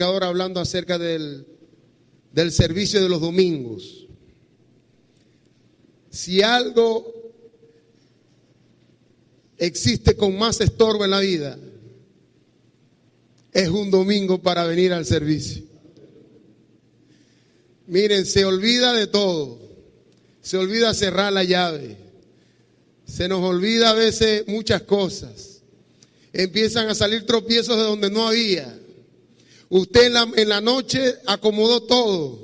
predicador hablando acerca del servicio de los domingos. Si algo existe con más estorbo en la vida, es un domingo para venir al servicio. Miren, se olvida de todo. Se olvida cerrar la llave. Se nos olvida a veces muchas cosas. Empiezan a salir tropiezos de donde no había. Usted en la noche acomodó todo.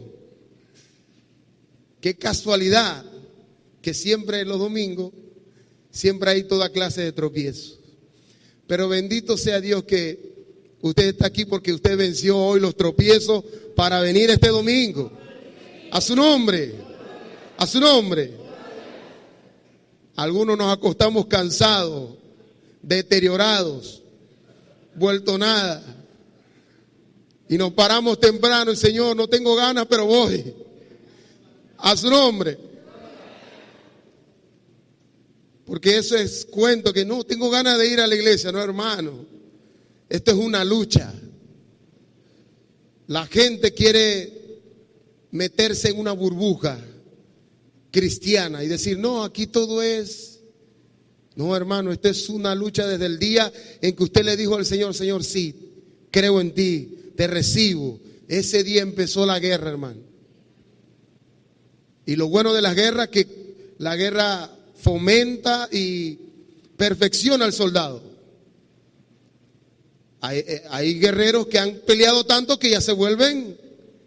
Qué casualidad que siempre en los domingos, siempre hay toda clase de tropiezos. Pero bendito sea Dios que usted está aquí porque usted venció hoy los tropiezos para venir este domingo. A su nombre, a su nombre. Algunos nos acostamos cansados, deteriorados, vuelto nada. Y nos paramos temprano y Señor, no tengo ganas, pero voy. A su nombre. Porque eso es cuento que no tengo ganas de ir a la iglesia, no, hermano. Esto es una lucha. La gente quiere meterse en una burbuja cristiana y decir, no, aquí todo es. No, hermano, esto es una lucha desde el día en que usted le dijo al Señor, Señor, sí, creo en ti, te recibo. Ese día empezó la guerra, hermano. Y lo bueno de las guerras es que la guerra fomenta y perfecciona al soldado. Hay guerreros que han peleado tanto que ya se vuelven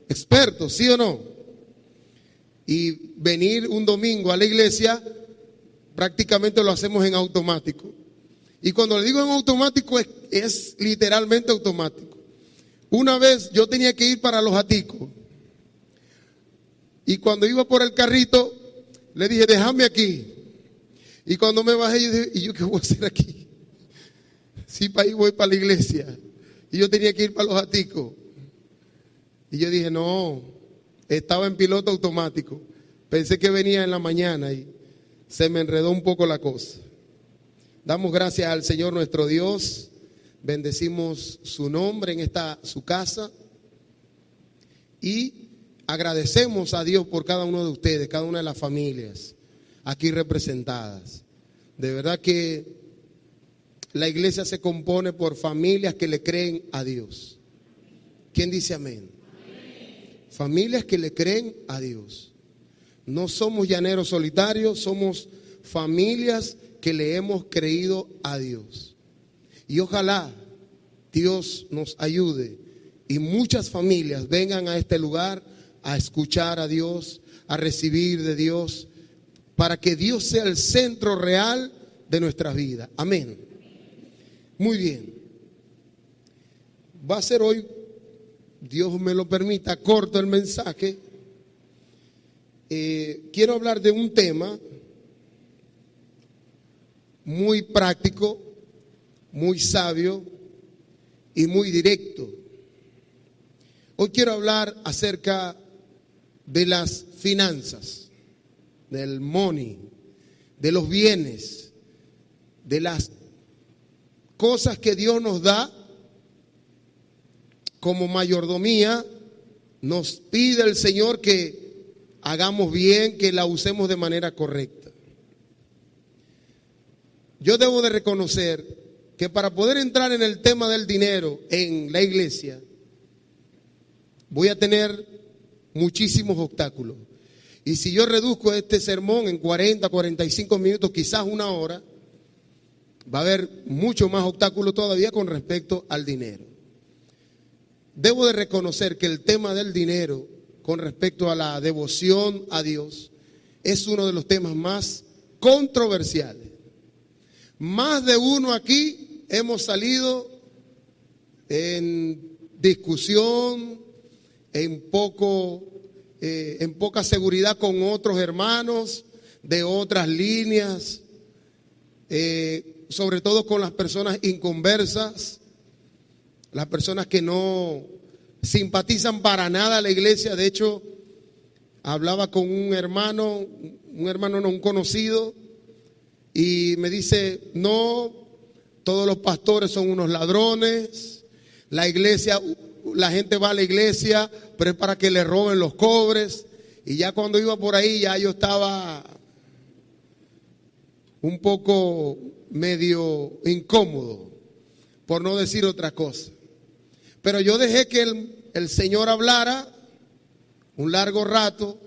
expertos, ¿sí o no? Y venir un domingo a la iglesia prácticamente lo hacemos en automático. Y cuando le digo en automático es literalmente automático. Una vez yo tenía que ir para Los Aticos y cuando iba por el carrito le dije, déjame aquí. Y cuando me bajé yo dije, ¿y yo qué voy a hacer aquí? Sí, para ahí voy para la iglesia. Y yo tenía que ir para Los Aticos. Y yo dije, no, estaba en piloto automático. Pensé que venía en la mañana y se me enredó un poco la cosa. Damos gracias al Señor nuestro Dios. Bendecimos su nombre en su casa. Y agradecemos a Dios por cada uno de ustedes, cada una de las familias aquí representadas. De verdad que la iglesia se compone por familias que le creen a Dios. ¿Quién dice amén? Amén. Familias que le creen a Dios. No somos llaneros solitarios, somos familias que le hemos creído a Dios. Y ojalá Dios nos ayude y muchas familias vengan a este lugar a escuchar a Dios, a recibir de Dios, para que Dios sea el centro real de nuestras vidas. Amén. Muy bien. Va a ser hoy, Dios me lo permita, corto el mensaje. Quiero hablar de un tema muy práctico, muy sabio y muy directo. Hoy quiero hablar acerca de las finanzas, del money, de los bienes, de las cosas que Dios nos da como mayordomía. Nos pide el Señor que hagamos bien, que la usemos de manera correcta. Yo debo de reconocer que para poder entrar en el tema del dinero en la iglesia, voy a tener muchísimos obstáculos. Y si yo reduzco este sermón en 40, 45 minutos, quizás una hora, va a haber mucho más obstáculos todavía con respecto al dinero. Debo de reconocer que el tema del dinero con respecto a la devoción a Dios es uno de los temas más controversiales. Más de uno aquí hemos salido en discusión, en poca seguridad con otros hermanos de otras líneas, sobre todo con las personas inconversas, las personas que no simpatizan para nada a la iglesia. De hecho, hablaba con un hermano no, un conocido, y me dice, no, todos los pastores son unos ladrones, la iglesia la gente va a la iglesia, pero es para que le roben los cobres. Y ya cuando iba por ahí, ya yo estaba un poco medio incómodo, por no decir otra cosa. Pero yo dejé que el Señor hablara un largo rato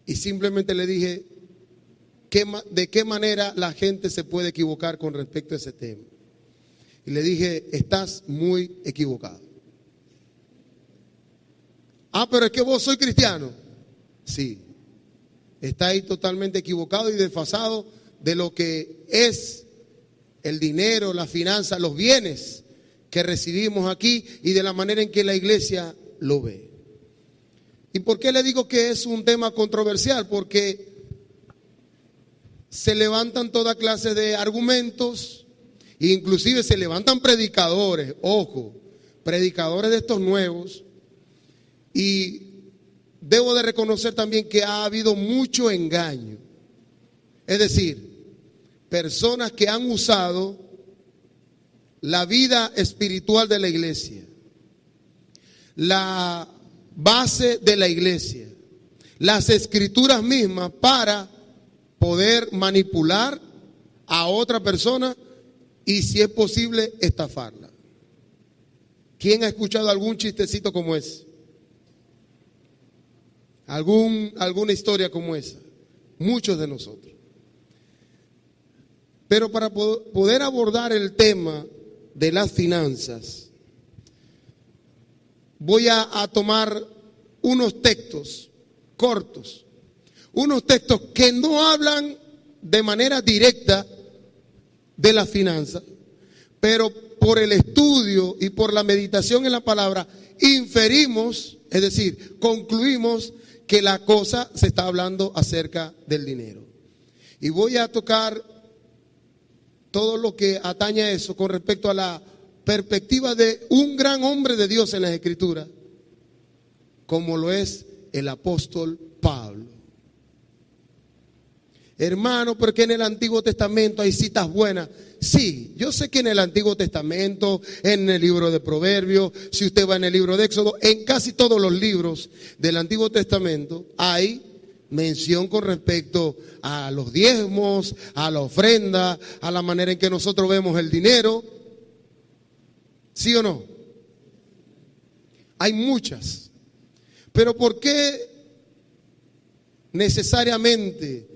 y simplemente le dije de qué manera la gente se puede equivocar con respecto a ese tema. Y le dije, estás muy equivocado. Ah, pero es que vos sois cristiano. Sí, está ahí totalmente equivocado y desfasado de lo que es el dinero, la finanza, los bienes que recibimos aquí y de la manera en que la iglesia lo ve. ¿Y por qué le digo que es un tema controversial? Porque se levantan toda clase de argumentos, inclusive se levantan predicadores, ojo, predicadores de estos nuevos, y debo de reconocer también que ha habido mucho engaño. Es decir, personas que han usado la vida espiritual de la iglesia, la base de la iglesia, las escrituras mismas para poder manipular a otra persona y, si es posible, estafarla. ¿Quién ha escuchado algún chistecito como ese? ¿Alguna historia como esa? Muchos de nosotros. Pero para poder abordar el tema de las finanzas, voy a tomar unos textos cortos, unos textos que no hablan de manera directa de las finanzas, pero por el estudio y por la meditación en la palabra inferimos, es decir, concluimos que la cosa se está hablando acerca del dinero. Y voy a tocar todo lo que atañe a eso con respecto a la perspectiva de un gran hombre de Dios en las Escrituras, como lo es el apóstol Pablo. Hermano, porque en el Antiguo Testamento hay citas buenas. Sí, yo sé que en el Antiguo Testamento, en el libro de Proverbios, si usted va en el libro de Éxodo, en casi todos los libros del Antiguo Testamento hay mención con respecto a los diezmos, a la ofrenda, a la manera en que nosotros vemos el dinero. ¿Sí o no? Hay muchas. Pero ¿por qué necesariamente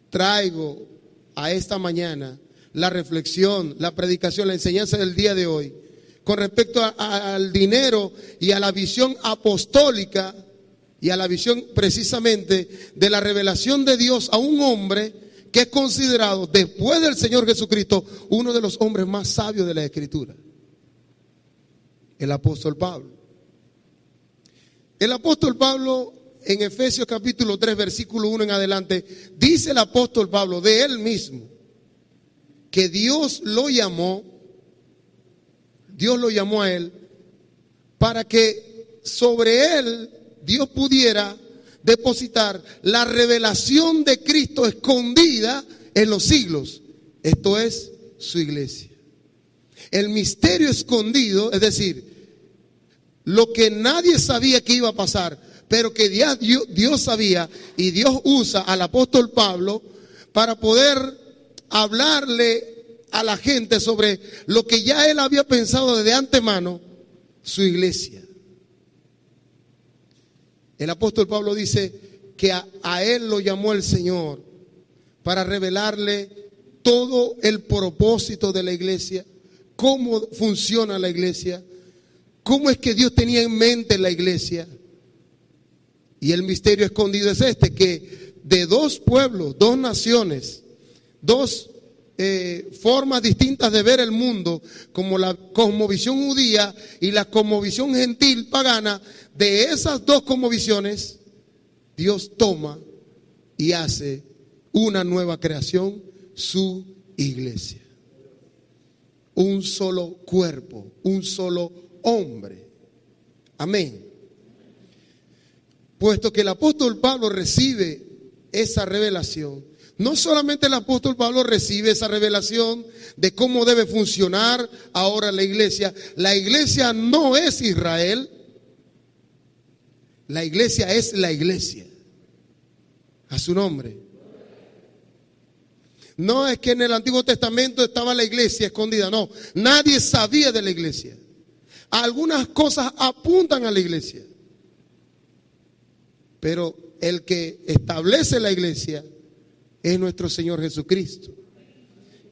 traigo a esta mañana la reflexión, la predicación, la enseñanza del día de hoy con respecto al dinero y a la visión apostólica y a la visión precisamente de la revelación de Dios a un hombre que es considerado, después del Señor Jesucristo, uno de los hombres más sabios de la Escritura? El apóstol Pablo. El apóstol Pablo, en Efesios capítulo 3, versículo 1 en adelante, dice el apóstol Pablo de él mismo que Dios lo llamó a él para que sobre él Dios pudiera depositar la revelación de Cristo escondida en los siglos. Esto es su iglesia. El misterio escondido, es decir, lo que nadie sabía que iba a pasar, pero que Dios sabía, y Dios usa al apóstol Pablo para poder hablarle a la gente sobre lo que ya él había pensado desde antemano, su iglesia. El apóstol Pablo dice que a él lo llamó el Señor para revelarle todo el propósito de la iglesia, cómo funciona la iglesia, cómo es que Dios tenía en mente la iglesia. Y el misterio escondido es este, que de dos pueblos, dos naciones, dos formas distintas de ver el mundo, como la cosmovisión judía y la cosmovisión gentil pagana, de esas dos cosmovisiones, Dios toma y hace una nueva creación, su iglesia. Un solo cuerpo, un solo hombre. Amén. Puesto que el apóstol Pablo recibe esa revelación, No solamente el apóstol Pablo recibe esa revelación de cómo debe funcionar ahora la iglesia. La iglesia no es Israel. La iglesia es la iglesia. A su nombre. No es que en el Antiguo Testamento estaba la iglesia escondida, no. Nadie sabía de la iglesia. Algunas cosas apuntan a la iglesia. Pero el que establece la iglesia es nuestro Señor Jesucristo,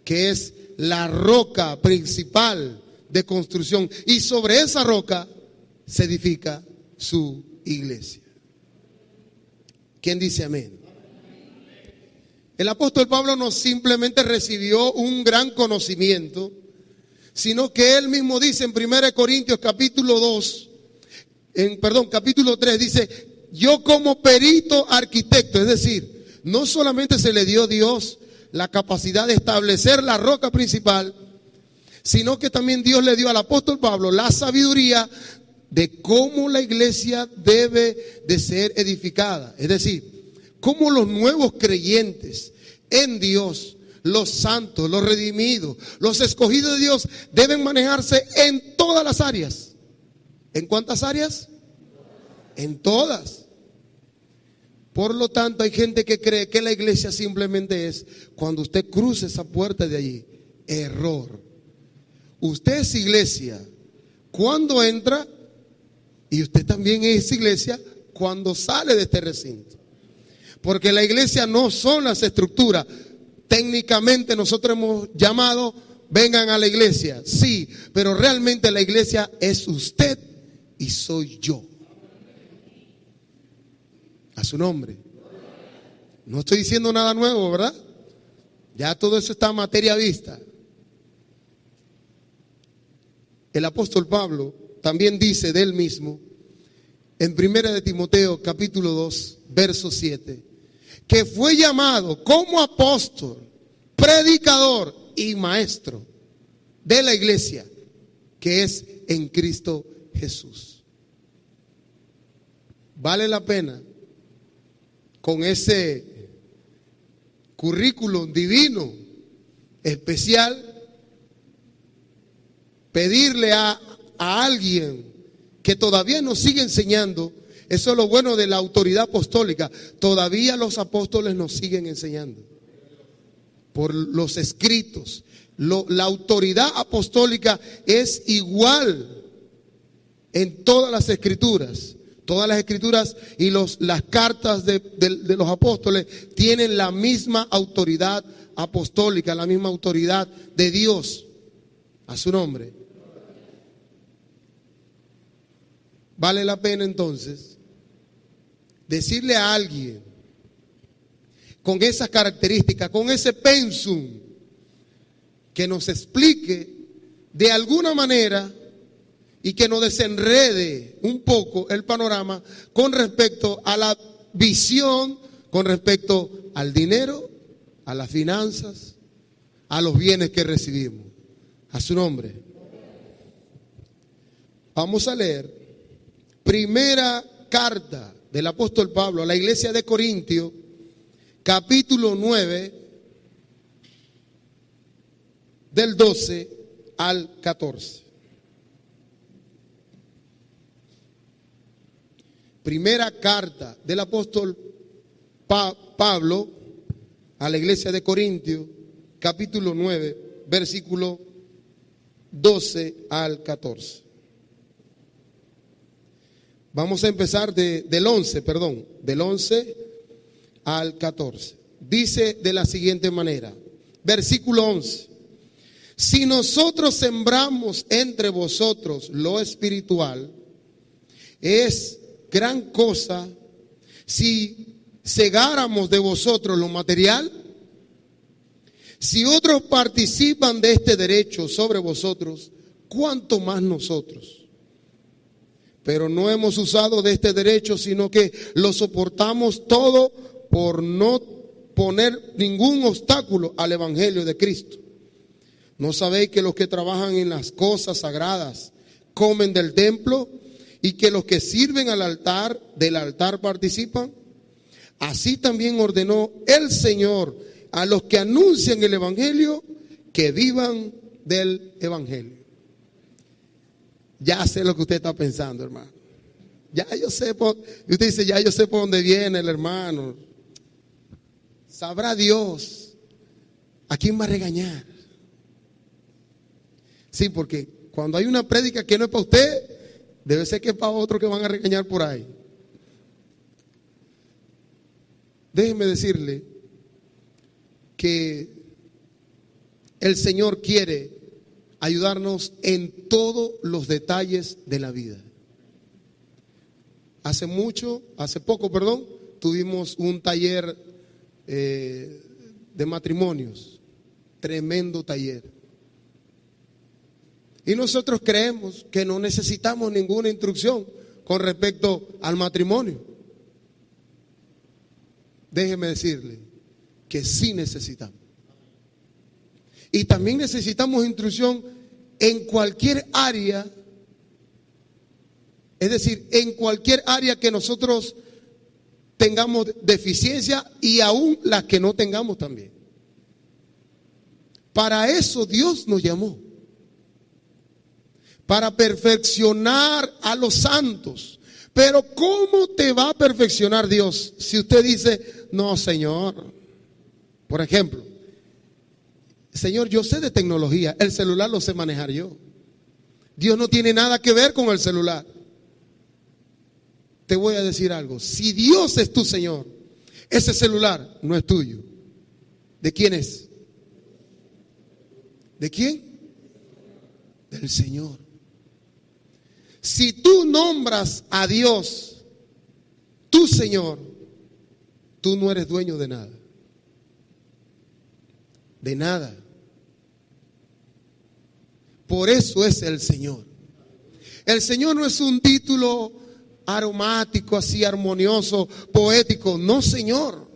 que es la roca principal de construcción. Y sobre esa roca se edifica su iglesia. ¿Quién dice amén? El apóstol Pablo no simplemente recibió un gran conocimiento, sino que él mismo dice en 1 Corintios capítulo 3, dice, yo como perito arquitecto, es decir, no solamente se le dio a Dios la capacidad de establecer la roca principal, sino que también Dios le dio al apóstol Pablo la sabiduría de cómo la iglesia debe de ser edificada. Es decir, cómo los nuevos creyentes en Dios, los santos, los redimidos, los escogidos de Dios deben manejarse en todas las áreas. ¿En cuántas áreas? En todas. Por lo tanto, hay gente que cree que la iglesia simplemente es cuando usted cruza esa puerta de allí. Error. Usted es iglesia cuando entra y usted también es iglesia cuando sale de este recinto. Porque la iglesia no son las estructuras. Técnicamente nosotros hemos llamado, vengan a la iglesia. Sí, pero realmente la iglesia es usted y soy yo. A su nombre. No estoy diciendo nada nuevo, ¿verdad? Ya todo eso está a materia vista. El apóstol Pablo también dice de él mismo, en 1 de Timoteo capítulo 2, verso 7, que fue llamado como apóstol, predicador y maestro de la iglesia que es en Cristo Jesús. Vale la pena con ese currículum divino, especial, pedirle a alguien que todavía nos sigue enseñando. Eso es lo bueno de la autoridad apostólica. Todavía los apóstoles nos siguen enseñando por los escritos. La autoridad apostólica es igual en todas las escrituras. Todas las escrituras y las cartas de los apóstoles tienen la misma autoridad apostólica, la misma autoridad de Dios. A su nombre. Vale la pena entonces decirle a alguien con esas características, con ese pensum, que nos explique de alguna manera y que nos desenrede un poco el panorama con respecto a la visión, con respecto al dinero, a las finanzas, a los bienes que recibimos. A su nombre. Vamos a leer primera carta del apóstol Pablo a la iglesia de Corintios, capítulo 9, del 12 al 14. Primera carta del apóstol Pablo a la iglesia de Corintios, capítulo 9, versículo 12 al 14. Vamos a empezar del 11 al 14. Dice de la siguiente manera, versículo 11. Si nosotros sembramos entre vosotros lo espiritual, es gran cosa si segáramos de vosotros lo material. Si otros participan de este derecho sobre vosotros, ¿cuánto más nosotros? Pero no hemos usado de este derecho, sino que lo soportamos todo por no poner ningún obstáculo al evangelio de Cristo. ¿No sabéis que los que trabajan en las cosas sagradas comen del templo y que los que sirven al altar, del altar participan? Así también ordenó el Señor a los que anuncian el evangelio que vivan del evangelio. Ya sé lo que usted está pensando, hermano. Ya yo sé, y usted dice, ya yo sé por dónde viene el hermano. Sabrá Dios a quién va a regañar. Sí, porque cuando hay una prédica que no es para usted, debe ser que es para otro que van a regañar por ahí. Déjeme decirle que el Señor quiere ayudarnos en todos los detalles de la vida. Hace poco, tuvimos un taller de matrimonios, tremendo taller. Y nosotros creemos que no necesitamos ninguna instrucción con respecto al matrimonio. Déjeme decirle que sí necesitamos. Y también necesitamos instrucción en cualquier área, es decir, en cualquier área que nosotros tengamos deficiencia y aún las que no tengamos también. Para eso Dios nos llamó. Para perfeccionar a los santos. Pero ¿cómo te va a perfeccionar Dios si usted dice, no, Señor? Por ejemplo, Señor, yo sé de tecnología, el celular lo sé manejar yo. Dios no tiene nada que ver con el celular. Te voy a decir algo, si Dios es tu Señor, ese celular no es tuyo. ¿De quién es? ¿De quién? Del Señor. Si tú nombras a Dios, tu Señor, tú no eres dueño de nada. De nada. Por eso es el Señor. El Señor no es un título aromático, así armonioso, poético. No, Señor.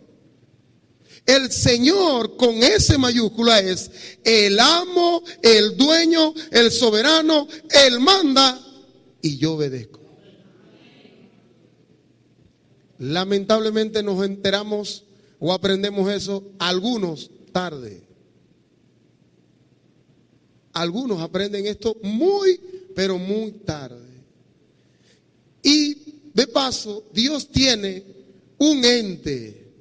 El Señor con S mayúscula es el amo, el dueño, el soberano, Él manda y yo obedezco. Lamentablemente nos enteramos o aprendemos eso algunos tarde. Algunos aprenden esto muy, pero muy tarde. Y de paso, Dios tiene un ente,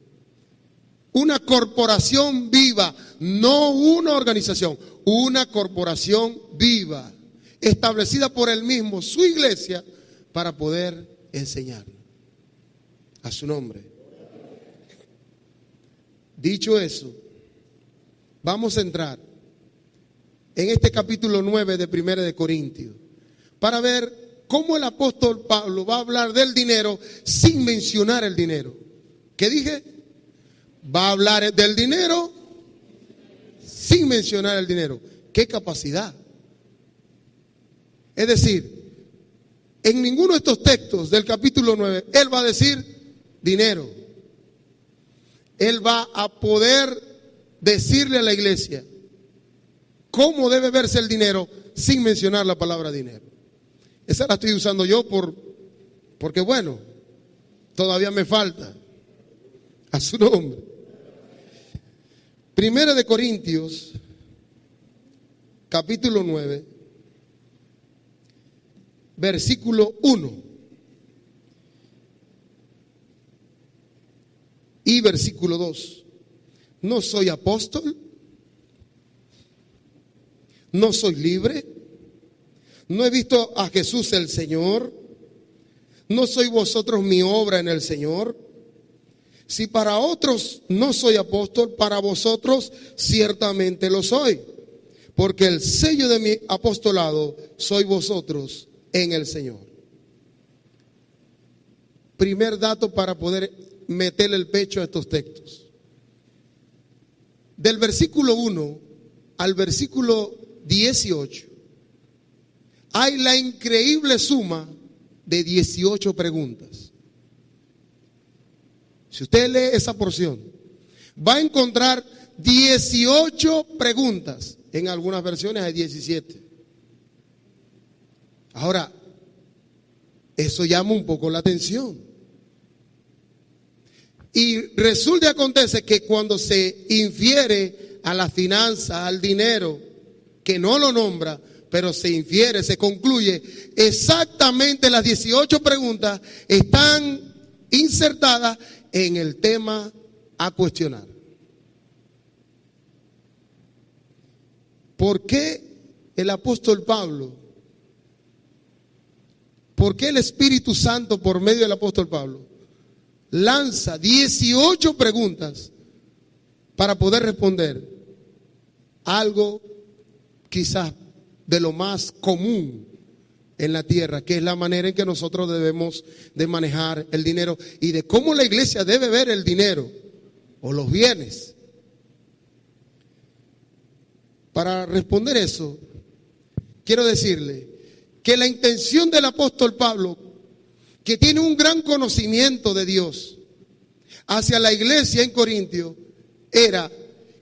una corporación viva, no una organización, una corporación viva, establecida por Él mismo, su iglesia, para poder enseñar a su nombre. Dicho eso, vamos a entrar en este capítulo 9 de 1 de Corintios para ver cómo el apóstol Pablo va a hablar del dinero sin mencionar el dinero. ¿Qué dije? Va a hablar del dinero sin mencionar el dinero. ¡Qué capacidad! Es decir, en ninguno de estos textos del capítulo 9, él va a decir dinero. Él va a poder decirle a la iglesia cómo debe verse el dinero sin mencionar la palabra dinero. Esa la estoy usando yo porque bueno, todavía me falta. A su nombre. 1 de Corintios, capítulo 9, versículo 1 y versículo 2. No soy apóstol, no soy libre, no he visto a Jesús el Señor, no soy vosotros mi obra en el Señor. Si para otros no soy apóstol, para vosotros ciertamente lo soy, porque el sello de mi apostolado soy vosotros en el Señor. Primer dato para poder meterle el pecho a estos textos. Del versículo 1 al versículo 18 hay la increíble suma de 18 preguntas. Si usted lee esa porción, va a encontrar 18 preguntas. En algunas versiones hay 17. Ahora, eso llama un poco la atención. Y resulta y acontece que cuando se infiere a la finanza, al dinero, que no lo nombra, pero se infiere, se concluye, exactamente las 18 preguntas están insertadas en el tema a cuestionar. ¿Por qué el apóstol Pablo? ¿Por qué el Espíritu Santo por medio del apóstol Pablo lanza 18 preguntas para poder responder algo quizás de lo más común en la tierra, que es la manera en que nosotros debemos de manejar el dinero y de cómo la iglesia debe ver el dinero o los bienes? Para responder eso, quiero decirle que la intención del apóstol Pablo, que tiene un gran conocimiento de Dios hacia la iglesia en Corintio, era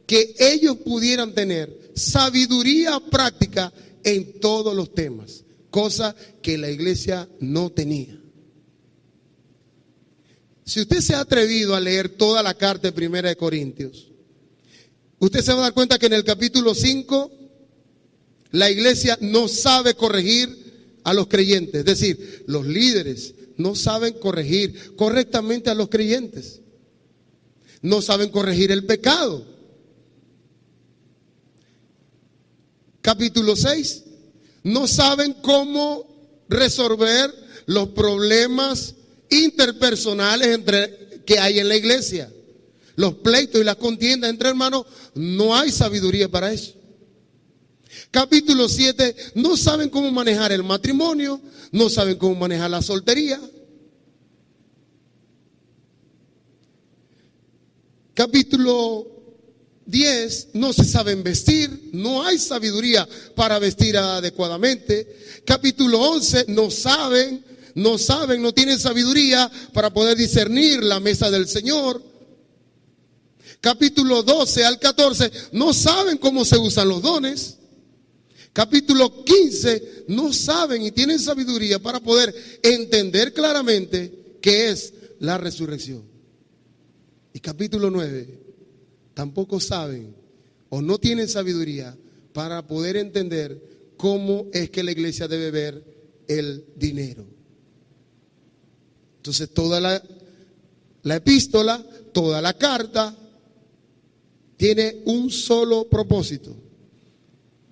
que ellos pudieran tener sabiduría práctica en todos los temas, cosa que la iglesia no tenía. Si usted se ha atrevido a leer toda la carta de 1 de Corintios, usted se va a dar cuenta que en el capítulo 5 la iglesia no sabe corregir a los creyentes, es decir, los líderes no saben corregir correctamente a los creyentes, no saben corregir el pecado. Capítulo 6, no saben cómo resolver los problemas interpersonales que hay en la iglesia. Los pleitos y las contiendas entre hermanos, no hay sabiduría para eso. Capítulo 7, no saben cómo manejar el matrimonio, no saben cómo manejar la soltería. Capítulo 10, no se saben vestir, no hay sabiduría para vestir adecuadamente. Capítulo 11, no tienen sabiduría para poder discernir la mesa del Señor. Capítulo 12 al 14, no saben cómo se usan los dones. Capítulo 15, no saben y tienen sabiduría para poder entender claramente qué es la resurrección. Y capítulo 9, tampoco saben o no tienen sabiduría para poder entender cómo es que la iglesia debe ver el dinero. Entonces toda la epístola, toda la carta tiene un solo propósito: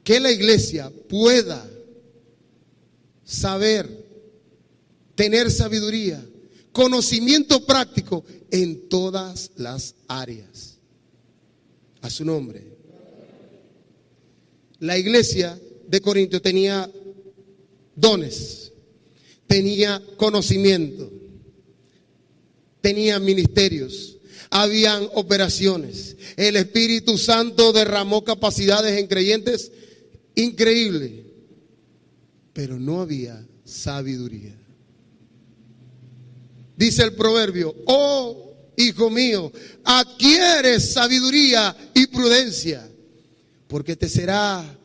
que la iglesia pueda saber, tener sabiduría, conocimiento práctico en todas las áreas. A su nombre. La iglesia de Corinto tenía dones, tenía conocimiento, tenía ministerios, habían operaciones. El Espíritu Santo derramó capacidades en creyentes increíbles, pero no había sabiduría. Dice el proverbio: oh hijo mío, adquiere sabiduría y prudencia, porque te será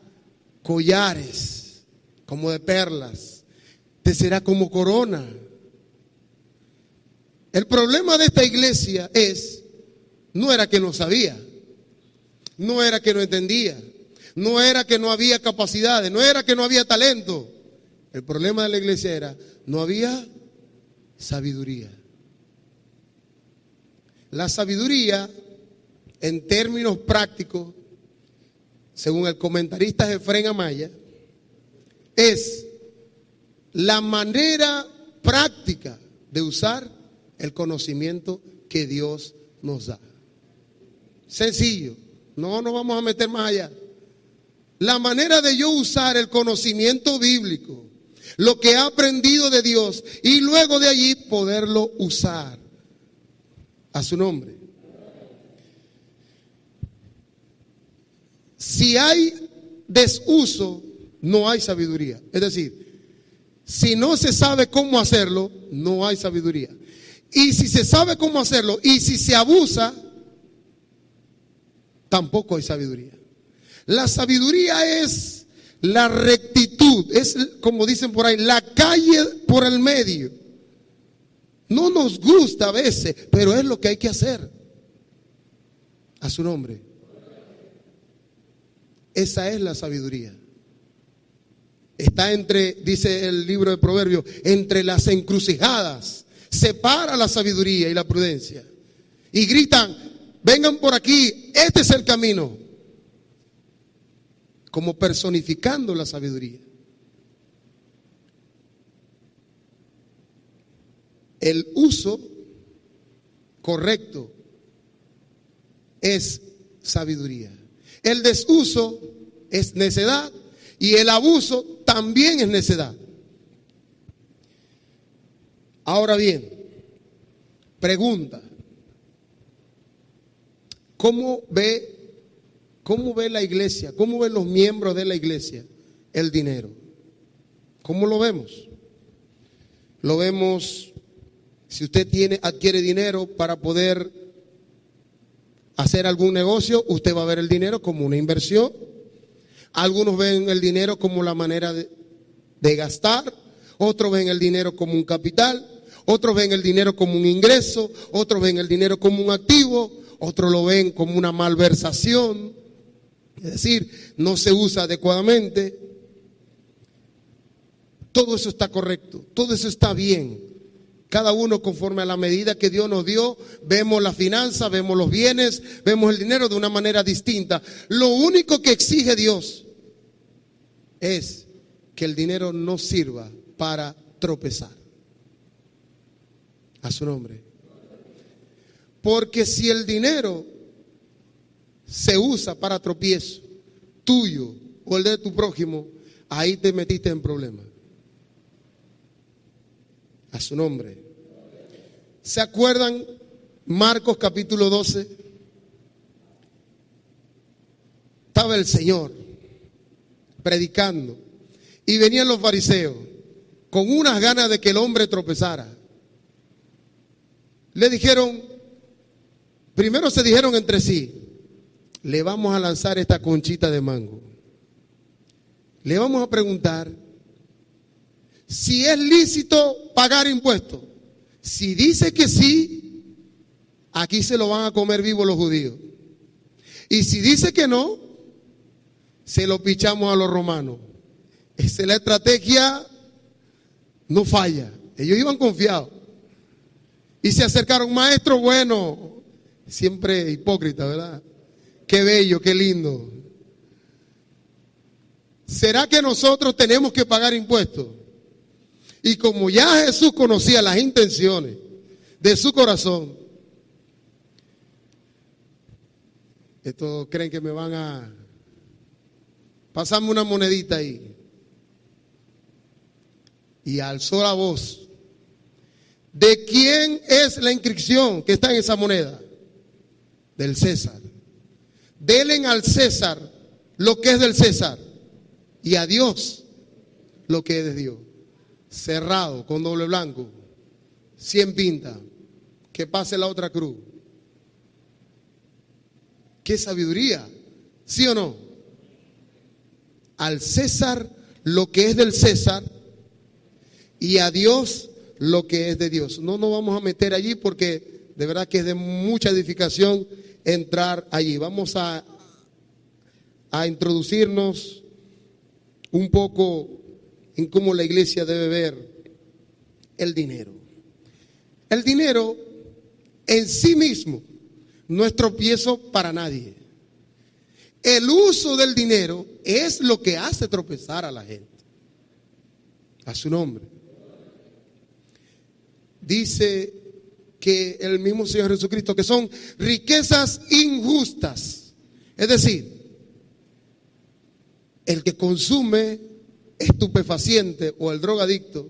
collares como de perlas, te será como corona. El problema de esta iglesia no era que no sabía, no era que no entendía, no era que no había capacidades, no era que no había talento. El problema de la iglesia era: no había sabiduría. La sabiduría, en términos prácticos, según el comentarista Efrén Amaya, es la manera práctica de usar el conocimiento que Dios nos da. Sencillo, no nos vamos a meter más allá. La manera de yo usar el conocimiento bíblico, lo que he aprendido de Dios, y luego de allí poderlo usar a su nombre. Si hay desuso, no hay sabiduría. Es decir, si no se sabe cómo hacerlo, no hay sabiduría. Y si se sabe cómo hacerlo y si se abusa, tampoco hay sabiduría. La sabiduría es la rectitud, es, como dicen por ahí, la calle por el medio No nos gusta a veces, pero es lo que hay que hacer. A su nombre. Esa es la sabiduría. Está entre, dice el libro de Proverbios, entre las encrucijadas. Separa la sabiduría y la prudencia. Y gritan, vengan por aquí, este es el camino. Como personificando la sabiduría. El uso correcto es sabiduría. El desuso es necedad y el abuso también es necedad. Ahora bien, pregunta, ¿cómo ve la iglesia? ¿Cómo ven los miembros de la iglesia el dinero? ¿Cómo lo vemos? Lo vemos, si usted adquiere dinero para poder hacer algún negocio, usted va a ver el dinero como una inversión. Algunos ven el dinero como la manera de gastar, otros ven el dinero como un capital, otros ven el dinero como un ingreso, otros ven el dinero como un activo, otros lo ven como una malversación, es decir, no se usa adecuadamente. Todo eso está correcto, todo eso está bien. Cada uno conforme a la medida que Dios nos dio, vemos la finanza, vemos los bienes, vemos el dinero de una manera distinta. Lo único que exige Dios es que el dinero no sirva para tropezar. A su nombre. Porque si el dinero se usa para tropiezo tuyo o el de tu prójimo, ahí te metiste en problemas. A su nombre. ¿Se acuerdan Marcos capítulo 12? Estaba el Señor predicando y venían los fariseos con unas ganas de que el hombre tropezara. Le dijeron, primero se dijeron entre sí, le vamos a lanzar esta conchita de mango. Le vamos a preguntar si es lícito pagar impuestos. Si dice que sí, aquí se lo van a comer vivo los judíos. Y si dice que no, se lo pichamos a los romanos. Esa es la estrategia, no falla. Ellos iban confiados. Y se acercaron, maestro, bueno, siempre hipócrita, ¿verdad? Qué bello, qué lindo. ¿Será que nosotros tenemos que pagar impuestos? Y como ya Jesús conocía las intenciones de su corazón, estos creen que me van a pasarme una monedita ahí. Y alzó la voz. ¿De quién es la inscripción que está en esa moneda? Del César. Denle al César lo que es del César y a Dios lo que es de Dios. Cerrado, con doble blanco, 100 pintas, que pase la otra cruz. ¡Qué sabiduría! ¿Sí o no? Al César lo que es del César y a Dios lo que es de Dios. No nos vamos a meter allí porque de verdad que es de mucha edificación entrar allí. Vamos a introducirnos un poco en cómo la iglesia debe ver el dinero. El dinero en sí mismo no es tropiezo para nadie. El uso del dinero es lo que hace tropezar a la gente. A su nombre. Dice que el mismo Señor Jesucristo que son riquezas injustas. Es decir, el que consume estupefaciente o el drogadicto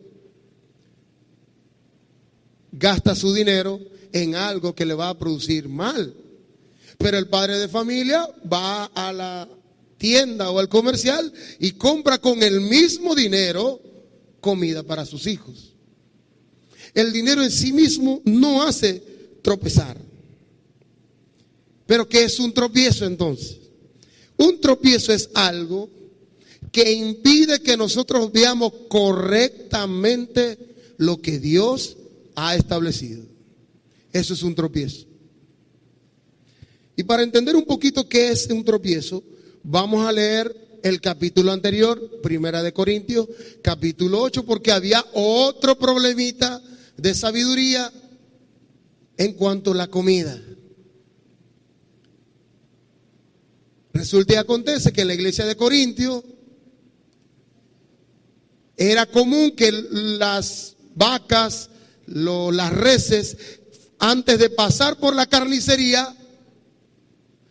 gasta su dinero en algo que le va a producir mal. Pero el padre de familia va a la tienda o al comercial y compra con el mismo dinero comida para sus hijos. El dinero en sí mismo no hace tropezar. ¿Pero qué es un tropiezo entonces? Un tropiezo es algo que impide que nosotros veamos correctamente lo que Dios ha establecido. Eso es un tropiezo. Y para entender un poquito qué es un tropiezo, vamos a leer el capítulo anterior, Primera de Corintios, capítulo 8, porque había otro problemita de sabiduría en cuanto a la comida. Resulta y acontece que en la iglesia de Corintios era común que las vacas, las reses, antes de pasar por la carnicería,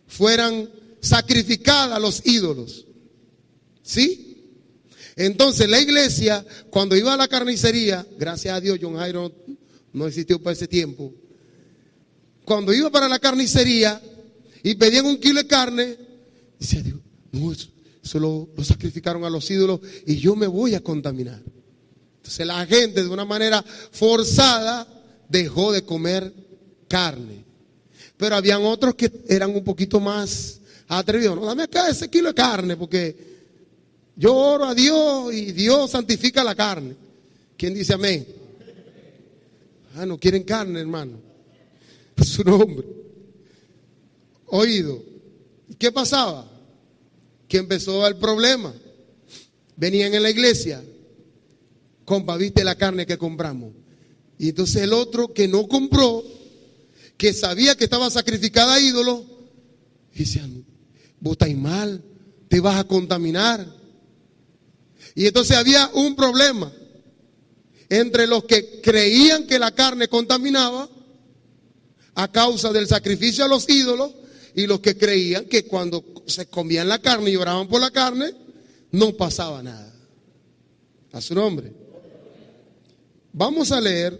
fueran sacrificadas a los ídolos. ¿Sí? Entonces la iglesia, cuando iba a la carnicería, gracias a Dios John Jairo no existió para ese tiempo, cuando iba para la carnicería y pedían 1 kilo de carne, decía Dios, no, eso lo sacrificaron a los ídolos y yo me voy a contaminar. Entonces la gente de una manera forzada dejó de comer carne. Pero habían otros que eran un poquito más atrevidos. No, dame acá ese kilo de carne porque yo oro a Dios y Dios santifica la carne. ¿Quién dice amén? Ah, no quieren carne, hermano. Por su nombre. Oído. ¿Qué pasaba? Que empezó el problema. Venían en la iglesia. Compa, ¿viste la carne que compramos? Y entonces el otro que no compró, que sabía que estaba sacrificada a ídolos, decían, vos estás mal, te vas a contaminar. Y entonces había un problema entre los que creían que la carne contaminaba a causa del sacrificio a los ídolos y los que creían que cuando se comían la carne y oraban por la carne, no pasaba nada. A su nombre. Vamos a leer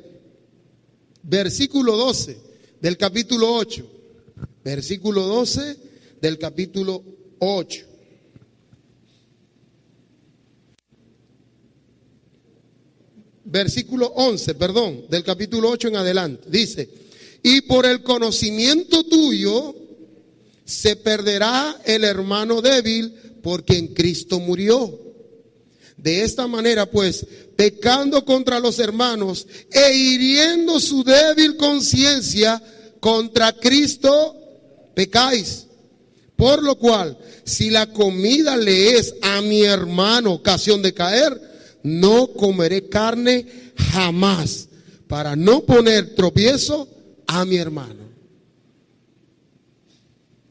versículo 12 del capítulo 8. Versículo 12 del capítulo 8. Versículo 11, perdón, del capítulo 8 en adelante. Dice, y por el conocimiento tuyo se perderá el hermano débil por quien Cristo murió. De esta manera, pues, pecando contra los hermanos e hiriendo su débil conciencia, contra Cristo pecáis. Por lo cual, si la comida le es a mi hermano ocasión de caer, no comeré carne jamás, para no poner tropiezo a mi hermano.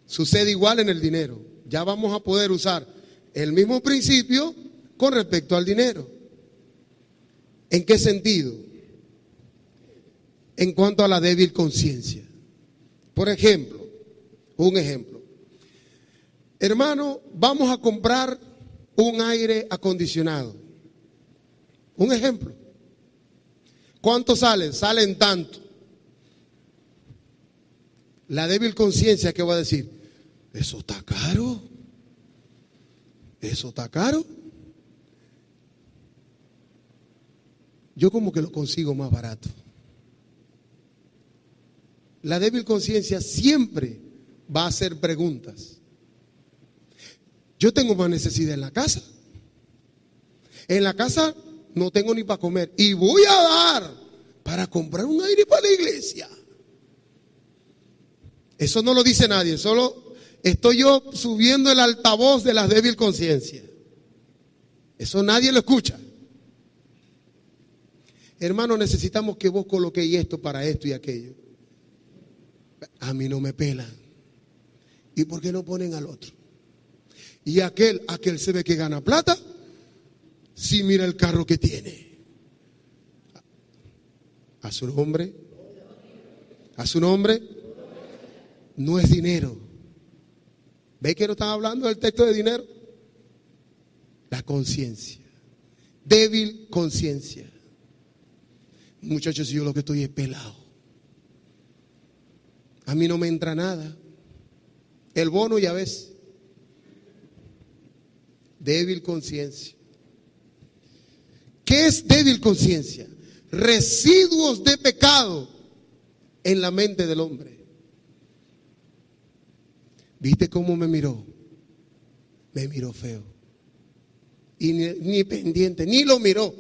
Sucede igual en el dinero. Ya vamos a poder usar el mismo principio con respecto al dinero. ¿En qué sentido? En cuanto a la débil conciencia. Por ejemplo, un ejemplo. Hermano, vamos a comprar un aire acondicionado. Un ejemplo. ¿Cuánto salen? Salen tanto. La débil conciencia, ¿qué va a decir? Eso está caro. Eso está caro. Yo como que lo consigo más barato. La débil conciencia siempre va a hacer preguntas. Yo tengo más necesidad en la casa. En la casa no tengo ni para comer. Y voy a dar para comprar un aire para la iglesia. Eso no lo dice nadie. Solo estoy yo subiendo el altavoz de la débil conciencia. Eso nadie lo escucha. Hermano, necesitamos que vos coloquéis esto para esto y aquello. A mí no me pelan. ¿Y por qué no ponen al otro? Y aquel se ve que gana plata. Si mira el carro que tiene. A su nombre. A su nombre. No es dinero. ¿Ve que no están hablando del texto de dinero? La conciencia. Débil conciencia. Muchachos, yo lo que estoy es pelado. A mí no me entra nada. El bono ya ves. Débil conciencia. ¿Qué es débil conciencia? Residuos de pecado en la mente del hombre. ¿Viste cómo me miró? Me miró feo. Y ni pendiente, ni lo miró.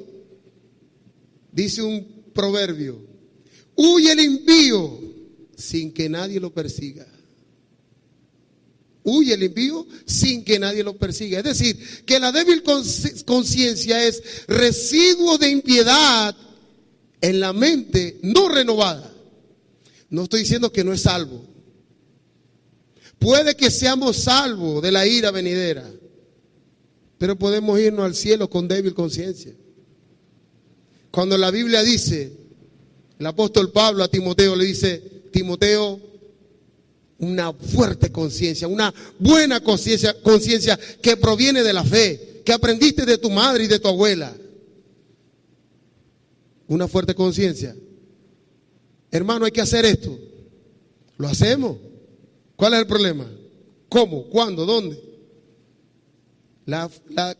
Dice un proverbio: Huye el impío sin que nadie lo persiga. Huye el impío sin que nadie lo persiga. Es decir, que la débil conciencia es residuo de impiedad en la mente no renovada. No estoy diciendo que no es salvo. Puede que seamos salvos de la ira venidera, pero podemos irnos al cielo con débil conciencia. Cuando la Biblia dice, el apóstol Pablo a Timoteo le dice, Timoteo, una fuerte conciencia, una buena conciencia que proviene de la fe, que aprendiste de tu madre y de tu abuela. Una fuerte conciencia. Hermano, hay que hacer esto. Lo hacemos. ¿Cuál es el problema? ¿Cómo? ¿Cuándo? ¿Dónde? La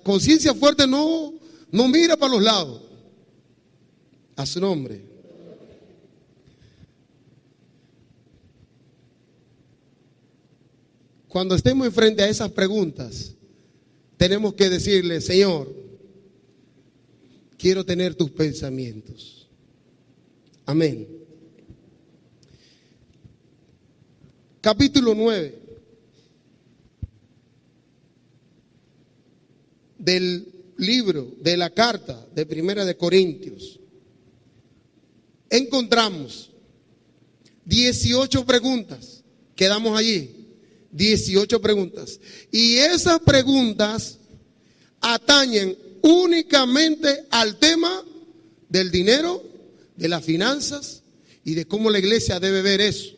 conciencia fuerte no mira para los lados. A su nombre. Cuando estemos enfrente a esas preguntas, tenemos que decirle, Señor, quiero tener tus pensamientos. Amén. Capítulo 9 del libro, de la carta de Primera de Corintios. Encontramos 18 preguntas. Quedamos allí. 18 preguntas. Y esas preguntas atañen únicamente al tema del dinero, de las finanzas y de cómo la iglesia debe ver eso.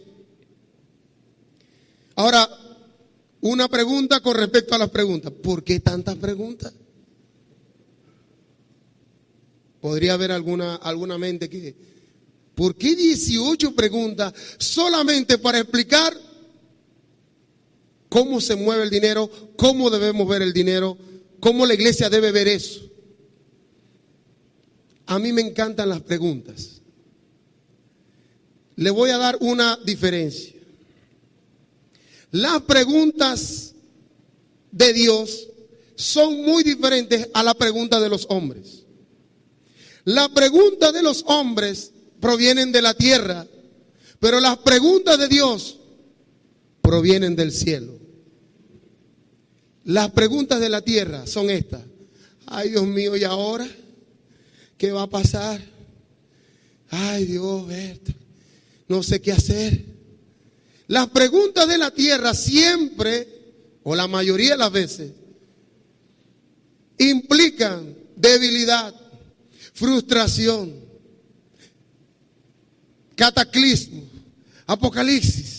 Ahora, una pregunta con respecto a las preguntas. ¿Por qué tantas preguntas? Podría haber alguna mente que... ¿Por qué 18 preguntas solamente para explicar cómo se mueve el dinero, cómo debemos ver el dinero, cómo la iglesia debe ver eso? A mí me encantan las preguntas. Le voy a dar una diferencia. Las preguntas de Dios son muy diferentes a la pregunta de los hombres. La pregunta de los hombres provienen de la tierra, pero las preguntas de Dios provienen del cielo. Las preguntas de la tierra son estas. Ay, Dios mío, ¿y ahora qué va a pasar? Ay, Dios, no sé qué hacer. Las preguntas de la tierra siempre, o la mayoría de las veces, implican debilidad, frustración, cataclismo, apocalipsis.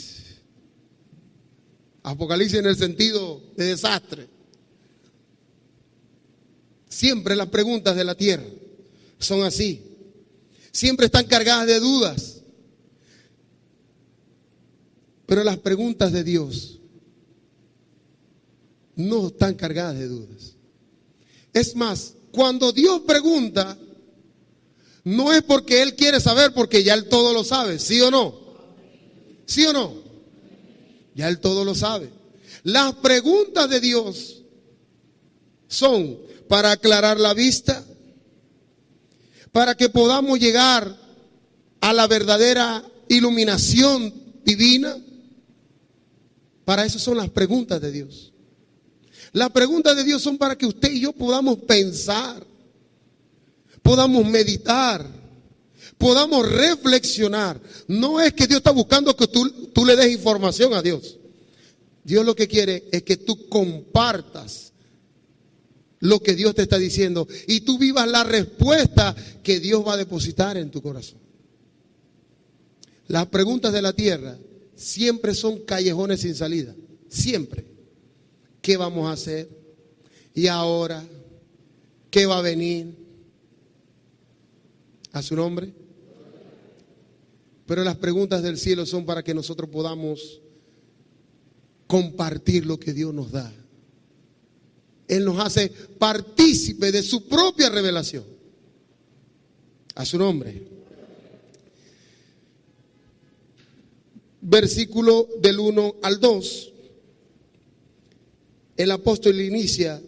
Apocalipsis en el sentido de desastre. Siempre las preguntas de la tierra son así. Siempre están cargadas de dudas. Pero las preguntas de Dios no están cargadas de dudas. Es más, cuando Dios pregunta, no es porque Él quiere saber, porque ya Él todo lo sabe, ¿sí o no? ¿Sí o no? Ya Él todo lo sabe. Las preguntas de Dios son para aclarar la vista, para que podamos llegar a la verdadera iluminación divina. Para eso son las preguntas de Dios. Las preguntas de Dios son para que usted y yo podamos pensar, podamos meditar, podamos reflexionar. No es que Dios está buscando que tú le des información a Dios. Dios lo que quiere es que tú compartas lo que Dios te está diciendo y tú vivas la respuesta que Dios va a depositar en tu corazón. Las preguntas de la tierra siempre son callejones sin salida. Siempre. ¿Qué vamos a hacer? ¿Y ahora? ¿Qué va a venir? ¿A su nombre? Pero las preguntas del cielo son para que nosotros podamos compartir lo que Dios nos da. Él nos hace partícipe de su propia revelación. A su nombre. Versículo del 1 al 2. El apóstol inicia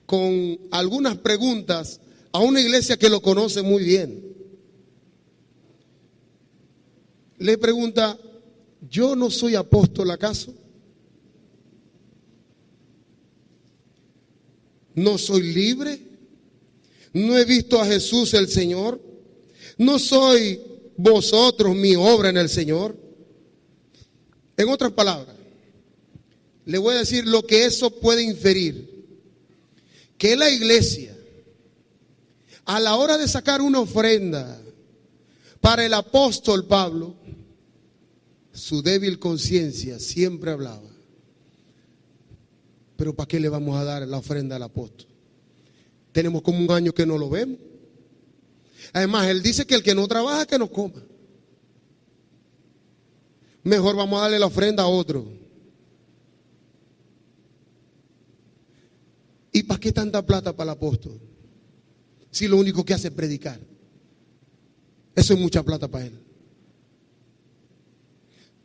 con algunas preguntas a una iglesia que lo conoce muy bien. le pregunta, ¿yo no soy apóstol acaso? ¿No soy libre? ¿No he visto a Jesús el Señor? ¿No soy vosotros mi obra en el Señor? En otras palabras, le voy a decir lo que eso puede inferir. Que la iglesia, a la hora de sacar una ofrenda para el apóstol Pablo, su débil conciencia siempre hablaba: pero ¿para qué le vamos a dar la ofrenda al apóstol? Tenemos como un año que no lo vemos. Además, él dice que el que no trabaja, que no coma. Mejor vamos a darle la ofrenda a otro. ¿Y para qué tanta plata para el apóstol? Si lo único que hace es predicar. Eso es mucha plata para él.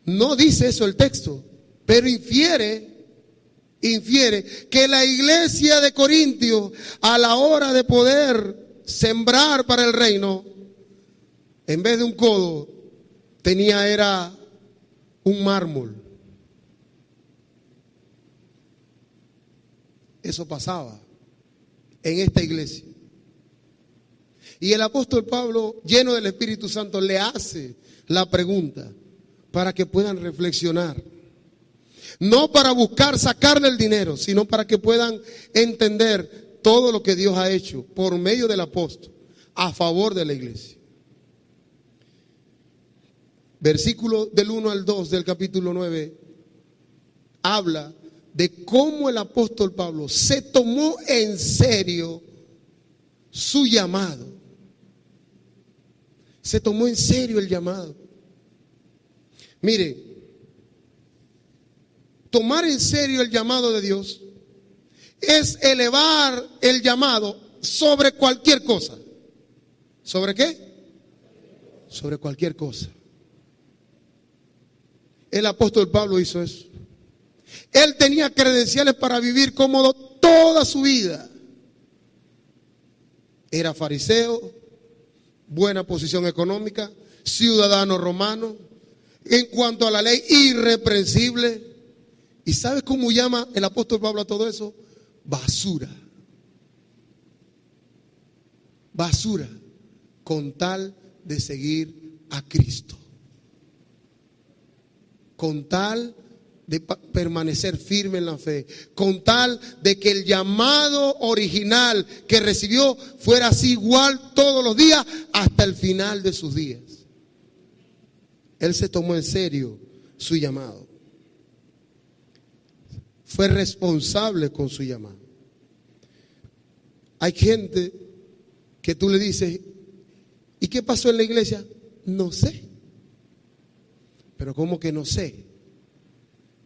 No dice eso el texto, pero infiere que la iglesia de Corintios, a la hora de poder sembrar para el reino, en vez de un codo, era un mármol. Eso pasaba en esta iglesia. Y el apóstol Pablo, lleno del Espíritu Santo, le hace la pregunta para que puedan reflexionar. No para buscar sacarle el dinero, sino para que puedan entender todo lo que Dios ha hecho por medio del apóstol a favor de la iglesia. Versículo del 1 al 2 del capítulo 9 habla de cómo el apóstol Pablo se tomó en serio su llamado. Se tomó en serio el llamado. Mire, tomar en serio el llamado de Dios es elevar el llamado sobre cualquier cosa. ¿Sobre qué? Sobre cualquier cosa. El apóstol Pablo hizo eso. Él tenía credenciales para vivir cómodo toda su vida. Era fariseo, buena posición económica, ciudadano romano, en cuanto a la ley, irreprensible. ¿Y sabes cómo llama el apóstol Pablo a todo eso? Basura. Basura, con tal de seguir a Cristo. Con tal de permanecer firme en la fe, con tal de que el llamado original que recibió fuera así igual todos los días hasta el final de sus días. Él se tomó en serio su llamado. Fue responsable con su llamado. Hay gente que tú le dices, ¿y qué pasó en la iglesia? No sé. Pero ¿cómo que no sé?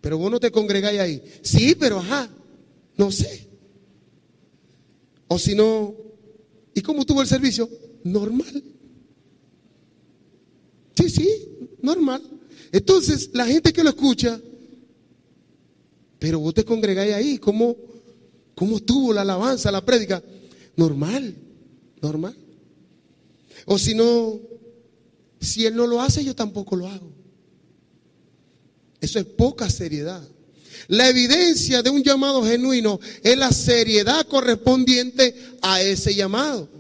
Pero vos no te congregáis ahí. Sí, pero no sé. O si no, ¿y cómo tuvo el servicio? Normal. Sí, normal. Entonces, la gente que lo escucha, pero vos te congregáis ahí, ¿cómo tuvo la alabanza, la prédica? Normal. O si no, si él no lo hace, yo tampoco lo hago. Eso es poca seriedad. La evidencia de un llamado genuino es la seriedad correspondiente a ese llamado.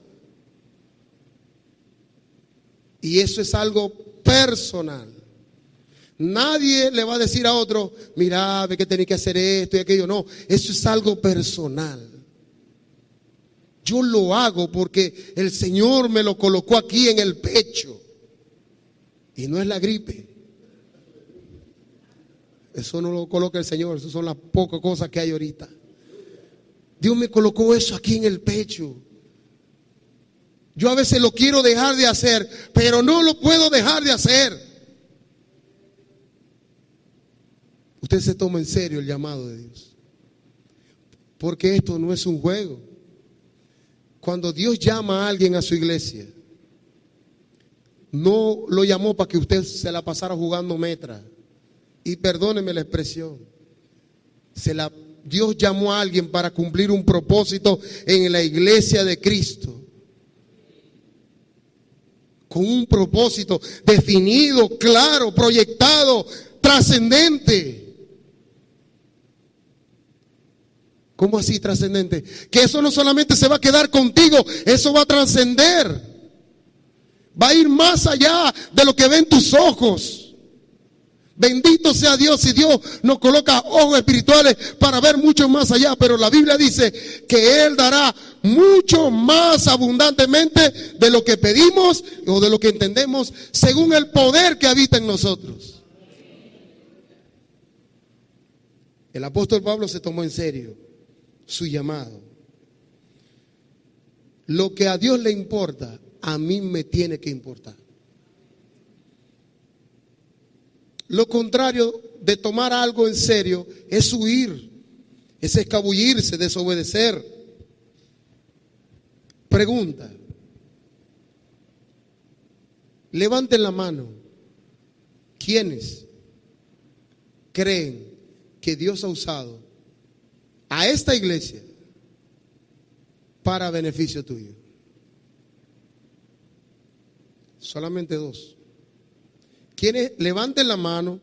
Y eso es algo personal. Nadie le va a decir a otro, mira, ve que tenés que hacer esto y aquello. No, eso es algo personal. Yo lo hago porque el Señor me lo colocó aquí en el pecho. Y no es la gripe. Eso no lo coloca el Señor, eso son las pocas cosas que hay ahorita. Dios me colocó eso aquí en el pecho. Yo a veces lo quiero dejar de hacer, pero no lo puedo dejar de hacer. Usted se toma en serio el llamado de Dios. Porque esto no es un juego. Cuando Dios llama a alguien a su iglesia, no lo llamó para que usted se la pasara jugando metra. Y perdóneme la expresión. Dios llamó a alguien para cumplir un propósito en la iglesia de Cristo. con un propósito definido, claro, proyectado, trascendente. ¿Cómo así trascendente? Que eso no solamente se va a quedar contigo, eso va a trascender. Va a ir más allá de lo que ven tus ojos. Bendito sea Dios si Dios nos coloca ojos espirituales para ver mucho más allá. Pero la Biblia dice que Él dará mucho más abundantemente de lo que pedimos o de lo que entendemos, según el poder que habita en nosotros. El apóstol Pablo se tomó en serio su llamado. Lo que a Dios le importa, a mí me tiene que importar. Lo contrario de tomar algo en serio es huir, es escabullirse, desobedecer. Pregunta. Levanten la mano. ¿Quiénes creen que Dios ha usado a esta iglesia para beneficio tuyo? Solamente dos. Quienes levanten la mano,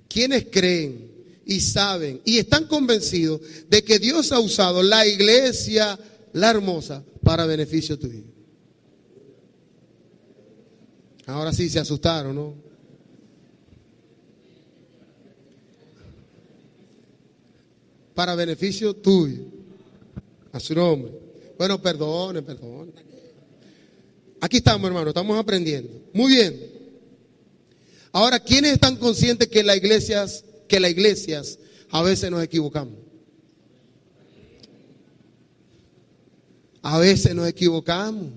quienes creen y saben y están convencidos de que Dios ha usado la iglesia, la hermosa, para beneficio tuyo. Ahora sí se asustaron, ¿no? Para beneficio tuyo. A su nombre. Bueno, perdone. Aquí estamos, hermano, estamos aprendiendo. Muy bien. Ahora, ¿quiénes están conscientes que las iglesias a veces nos equivocamos? A veces nos equivocamos.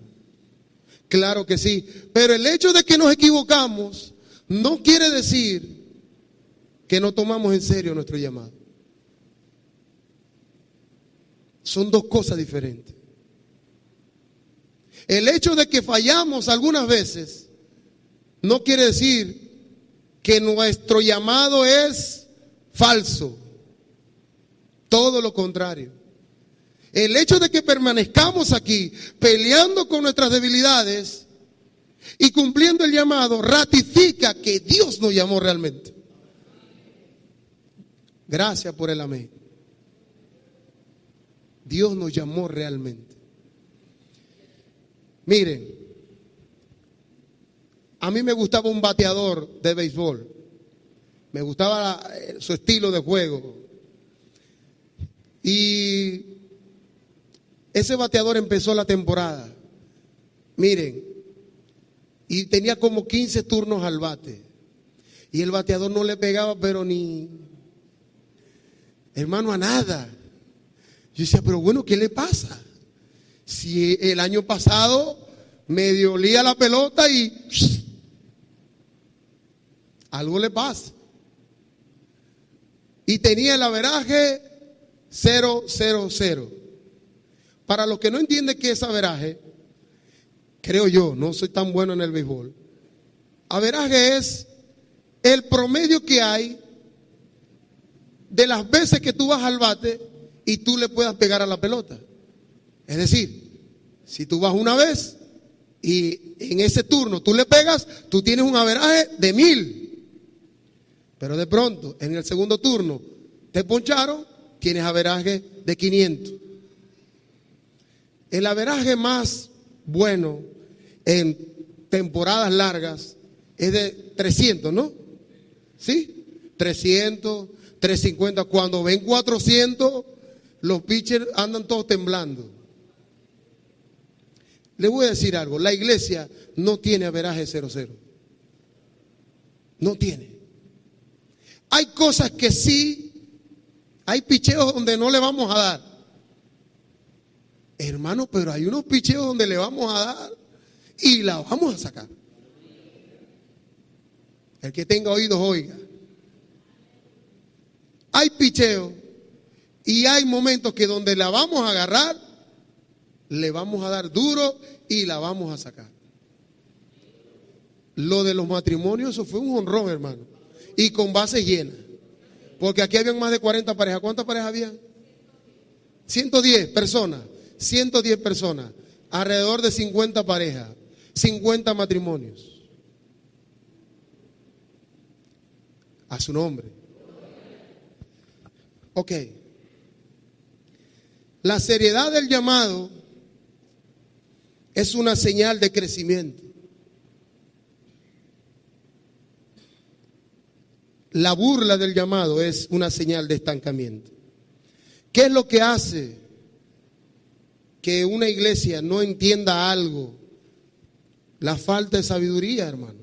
Claro que sí. Pero el hecho de que nos equivocamos no quiere decir que no tomamos en serio nuestro llamado. Son dos cosas diferentes. El hecho de que fallamos algunas veces no quiere decir que nuestro llamado es falso. Todo lo contrario. El hecho de que permanezcamos aquí peleando con nuestras debilidades y cumpliendo el llamado ratifica que Dios nos llamó realmente. Gracias por el amén. Dios nos llamó realmente. Miren, a mí me gustaba un bateador de béisbol. Me gustaba su estilo de juego. Y ese bateador empezó la temporada. Miren, y tenía como 15 turnos al bate. Y el bateador no le pegaba, pero ni, hermano, a nada. Yo decía, pero bueno, ¿qué le pasa? Si el año pasado medio olía la pelota y algo le pasa. Y tenía el averaje 0-0-0. Para los que no entienden qué es averaje, creo yo, no soy tan bueno en el béisbol. Averaje es el promedio que hay de las veces que tú vas al bate y tú le puedas pegar a la pelota. Es decir, si tú vas una vez y en ese turno tú le pegas, tú tienes un averaje de 1000. Pero de pronto, en el segundo turno, te poncharon, tienes averaje de 500. El averaje más bueno en temporadas largas es de 300, ¿no? ¿Sí? 300, 350. Cuando ven 400, los pitchers andan todos temblando. Le voy a decir algo, la iglesia no tiene averaje 0-0. No tiene. Hay cosas que sí, hay picheos donde no le vamos a dar. Hermano, pero hay unos picheos donde le vamos a dar y la vamos a sacar. El que tenga oídos, oiga. Hay picheos y hay momentos que donde la vamos a agarrar, le vamos a dar duro y la vamos a sacar. Lo de los matrimonios, eso fue un honrón, hermano. Y con bases llenas. Porque aquí habían más de 40 parejas. ¿Cuántas parejas había? 110 personas. 110 personas. Alrededor de 50 parejas. 50 matrimonios. A su nombre. Ok. La seriedad del llamado es una señal de crecimiento. La burla del llamado es una señal de estancamiento. ¿Qué es lo que hace que una iglesia no entienda algo? La falta de sabiduría, hermano.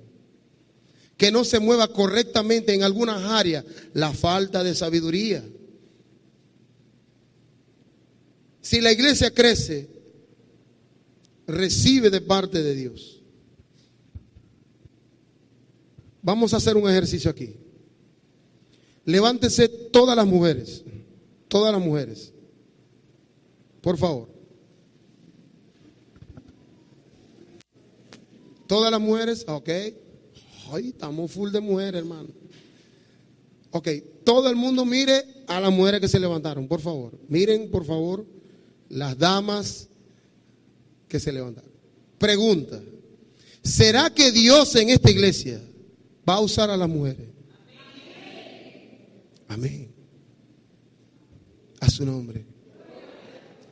Que no se mueva correctamente en algunas áreas, la falta de sabiduría. Si la iglesia crece, recibe de parte de Dios. Vamos a hacer un ejercicio aquí. Levántense todas las mujeres, por favor. Todas las mujeres, ok. Ay, estamos full de mujeres, hermano. Ok, todo el mundo mire a las mujeres que se levantaron, por favor. Miren, por favor, las damas que se levantaron. Pregunta, ¿será que Dios en esta iglesia va a usar a las mujeres? Amén. A su nombre.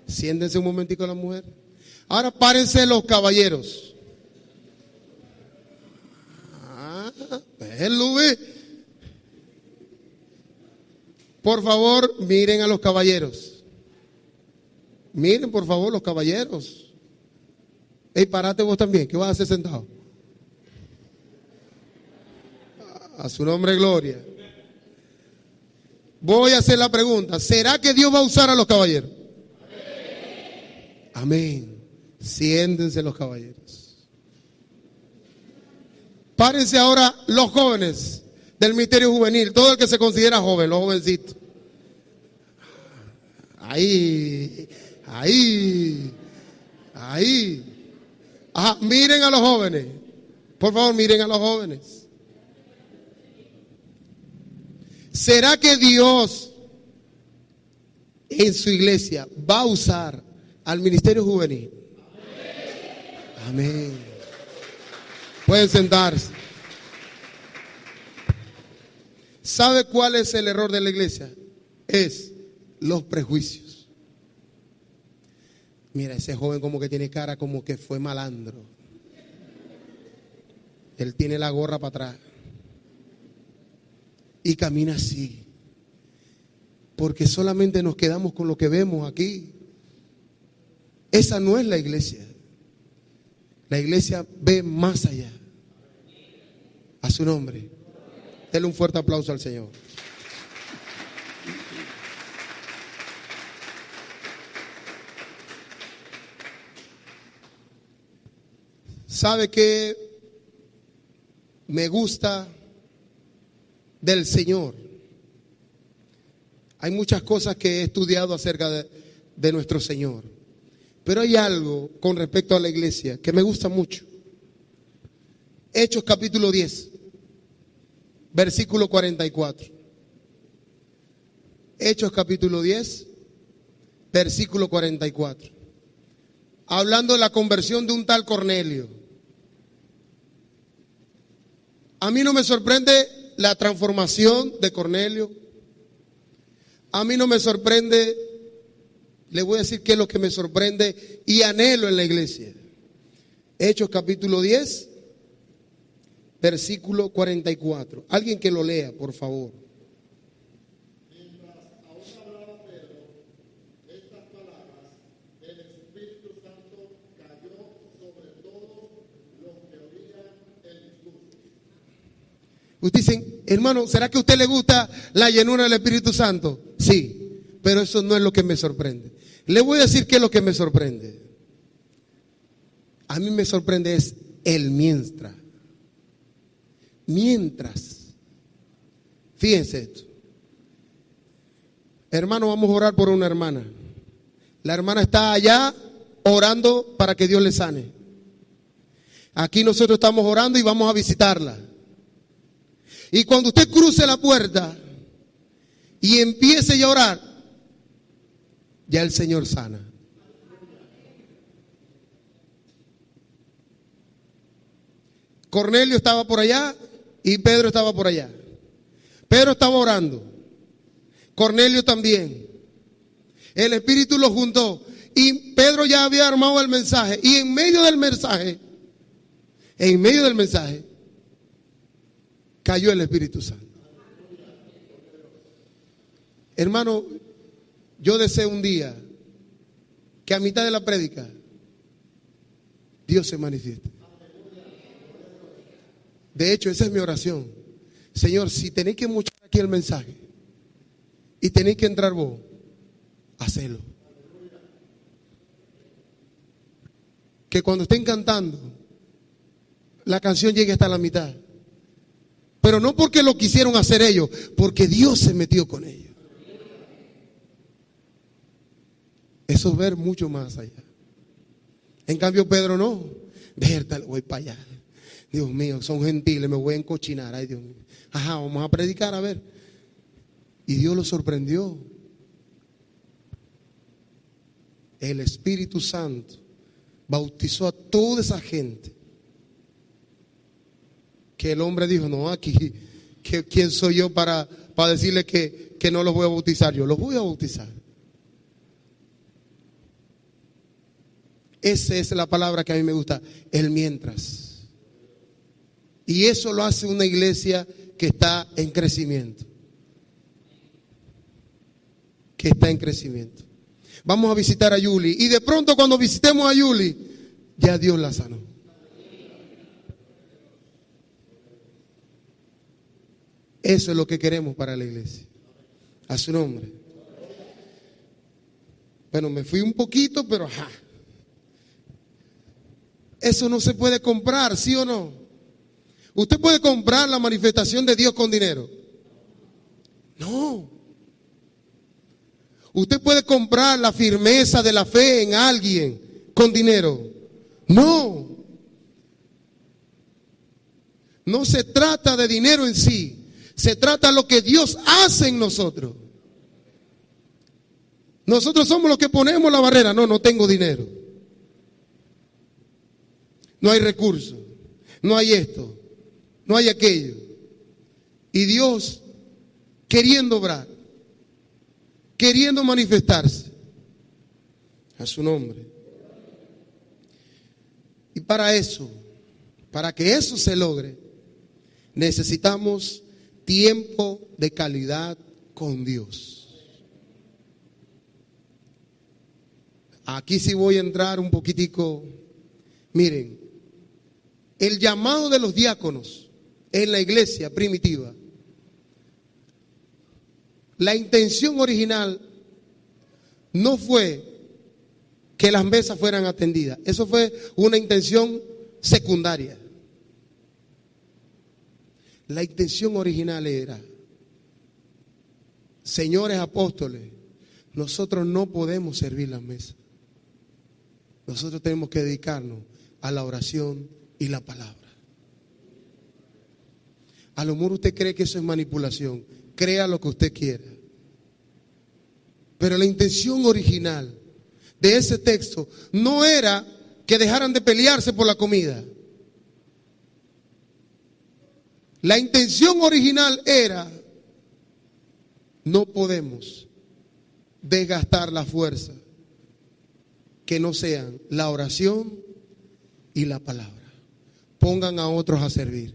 Siéntense un momentico las mujeres. Ahora párense los caballeros. Luis. Por favor, miren a los caballeros. Miren, por favor, los caballeros. Ey, parate vos también, ¿qué vas a hacer sentado? A su nombre, gloria. Voy a hacer la pregunta, ¿será que Dios va a usar a los caballeros? Amén. Siéntense los caballeros. Párense ahora los jóvenes del ministerio juvenil, todo el que se considera joven, los jovencitos. Ahí. Ajá, miren a los jóvenes. Por favor, miren a los jóvenes. ¿Será que Dios en su iglesia va a usar al ministerio juvenil? Amén. Pueden sentarse. ¿Sabe cuál es el error de la iglesia? Es los prejuicios. Mira, ese joven como que tiene cara como que fue malandro. Él tiene la gorra para atrás. Y camina así. Porque solamente nos quedamos con lo que vemos aquí. Esa no es la iglesia. La iglesia ve más allá. A su nombre. Denle un fuerte aplauso al Señor. ¿Sabe qué me gusta del Señor? Hay muchas cosas que he estudiado acerca de nuestro Señor, pero hay algo con respecto a la iglesia que me gusta mucho. Hechos capítulo 10, versículo 44. Hechos capítulo 10, versículo 44. Hablando de la conversión de un tal Cornelio. A mí no me sorprende la transformación de Cornelio. A mí no me sorprende, le voy a decir qué es lo que me sorprende y anhelo en la iglesia. Hechos capítulo 10, versículo 44. Alguien que lo lea, por favor. Mientras aún hablaba Pedro estas palabras, el Espíritu Santo cayó sobre todos los que oían el discurso. Ustedes dicen, hermano, ¿será que a usted le gusta la llenura del Espíritu Santo? Sí, pero eso no es lo que me sorprende. Le voy a decir qué es lo que me sorprende. A mí me sorprende es el mientras. Mientras. Fíjense esto. Hermano, vamos a orar por una hermana. La hermana está allá orando para que Dios le sane. Aquí nosotros estamos orando y vamos a visitarla. Y cuando usted cruce la puerta y empiece ya a orar, ya el Señor sana. Cornelio estaba por allá y Pedro estaba por allá. Pedro estaba orando. Cornelio también. El Espíritu los juntó. Y Pedro ya había armado el mensaje. Y en medio del mensaje, cayó el Espíritu Santo. Hermano, yo deseo un día que a mitad de la prédica Dios se manifieste. De hecho, esa es mi oración. Señor, si tenéis que muchar aquí el mensaje y tenéis que entrar vos, hacelo. Que cuando estén cantando, la canción llegue hasta la mitad. Pero no porque lo quisieron hacer ellos, porque Dios se metió con ellos. Eso es ver mucho más allá. En cambio Pedro no. Berta, voy para allá. Dios mío, son gentiles, me voy a encochinar. Ay, Dios mío. Ajá, vamos a predicar, a ver. Y Dios lo sorprendió. El Espíritu Santo bautizó a toda esa gente. Que el hombre dijo, no, aquí, ¿quién soy yo para decirle que no los voy a bautizar? Yo los voy a bautizar. Esa es la palabra que a mí me gusta, el mientras. Y eso lo hace una iglesia que está en crecimiento. Que está en crecimiento. Vamos a visitar a Yuli. Y de pronto cuando visitemos a Yuli, ya Dios la sanó. Eso es lo que queremos para la iglesia. A su nombre. Bueno, me fui un poquito, pero ajá. Eso no se puede comprar, ¿sí o no? ¿Usted puede comprar la manifestación de Dios con dinero? No. ¿Usted puede comprar la firmeza de la fe en alguien con dinero? No. No se trata de dinero en sí. Se trata de lo que Dios hace en nosotros. Nosotros somos los que ponemos la barrera. No tengo dinero. No hay recursos. No hay esto. No hay aquello. Y Dios queriendo obrar. Queriendo manifestarse. A su nombre. Y para eso, para que eso se logre, necesitamos tiempo de calidad con Dios. Aquí sí voy a entrar un poquitico. Miren, el llamado de los diáconos en la iglesia primitiva, la intención original no fue que las mesas fueran atendidas. Eso fue una intención secundaria. La intención original era, señores apóstoles, nosotros no podemos servir las mesas. Nosotros tenemos que dedicarnos a la oración y la palabra. A lo mejor usted cree que eso es manipulación. Crea lo que usted quiera. Pero la intención original de ese texto no era que dejaran de pelearse por la comida. La intención original era, no podemos desgastar la fuerza que no sean la oración y la palabra. Pongan a otros a servir.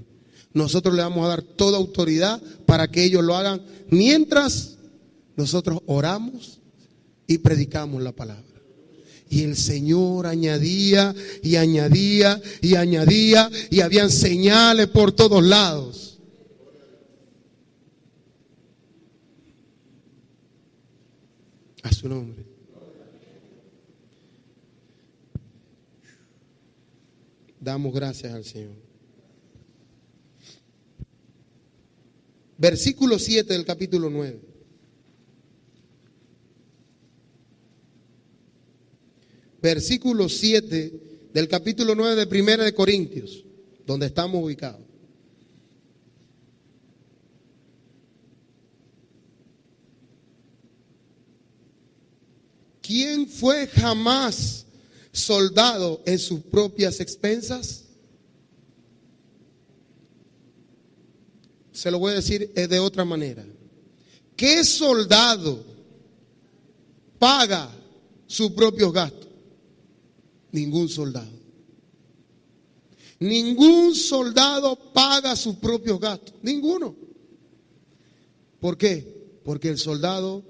Nosotros le vamos a dar toda autoridad para que ellos lo hagan mientras nosotros oramos y predicamos la palabra. Y el Señor añadía y añadía y añadía y habían señales por todos lados. A su nombre. Damos gracias al Señor. Versículo 7 del capítulo 9. Versículo 7 del capítulo 9 de Primera de Corintios, donde estamos ubicados. ¿Quién fue jamás soldado en sus propias expensas? se lo voy a decir de otra manera. ¿Qué soldado paga sus propios gastos? Ningún soldado. Ningún soldado paga sus propios gastos. Ninguno. ¿Por qué? Porque el soldado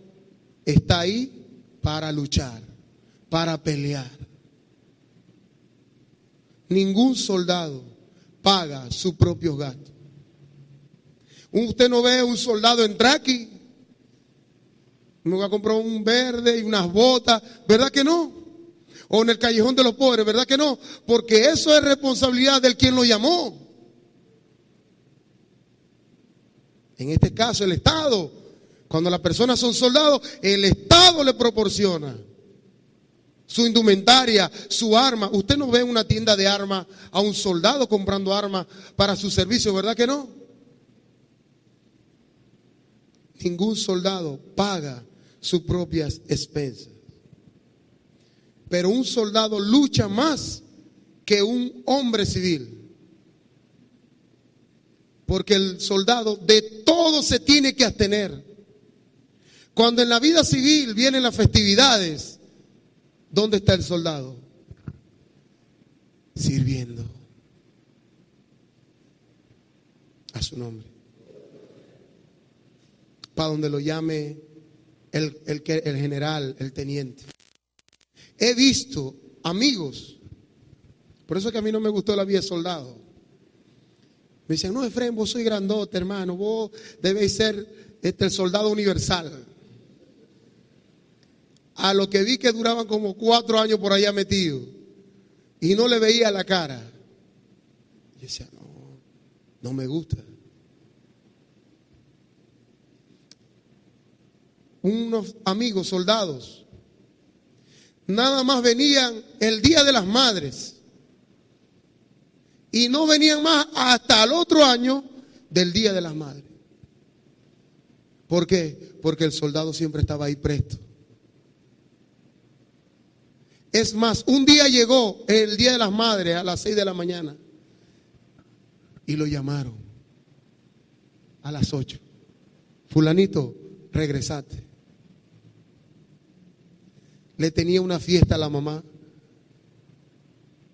está ahí para luchar, para pelear. Ningún soldado paga sus propios gastos. Usted no ve un soldado entrar aquí. Me voy a comprar un verde y unas botas, ¿verdad que no? O en el callejón de los pobres, ¿verdad que no? Porque eso es responsabilidad del quien lo llamó. En este caso el Estado, cuando las personas son soldados, el Estado le proporciona su indumentaria, su arma. Usted no ve en una tienda de armas a un soldado comprando armas para su servicio, ¿verdad que no? Ningún soldado paga sus propias expensas. Pero un soldado lucha más que un hombre civil. Porque el soldado de todo se tiene que abstener. Cuando en la vida civil vienen las festividades, ¿dónde está el soldado? Sirviendo a su nombre. Para donde lo llame el general, el teniente. He visto amigos, por eso es que a mí no me gustó la vida de soldado. Me dicen, no, Efraín, vos sois grandote, hermano, vos debéis ser el soldado universal. A lo que vi que duraban como 4 años por allá metidos y no le veía la cara. Yo decía, no me gusta. Unos amigos soldados nada más venían el Día de las Madres y no venían más hasta el otro año del Día de las Madres. ¿Por qué? Porque el soldado siempre estaba ahí presto. Es más, un día llegó el Día de las Madres a las 6 de la mañana y lo llamaron a las 8. Fulanito, regresate. Le tenía una fiesta a la mamá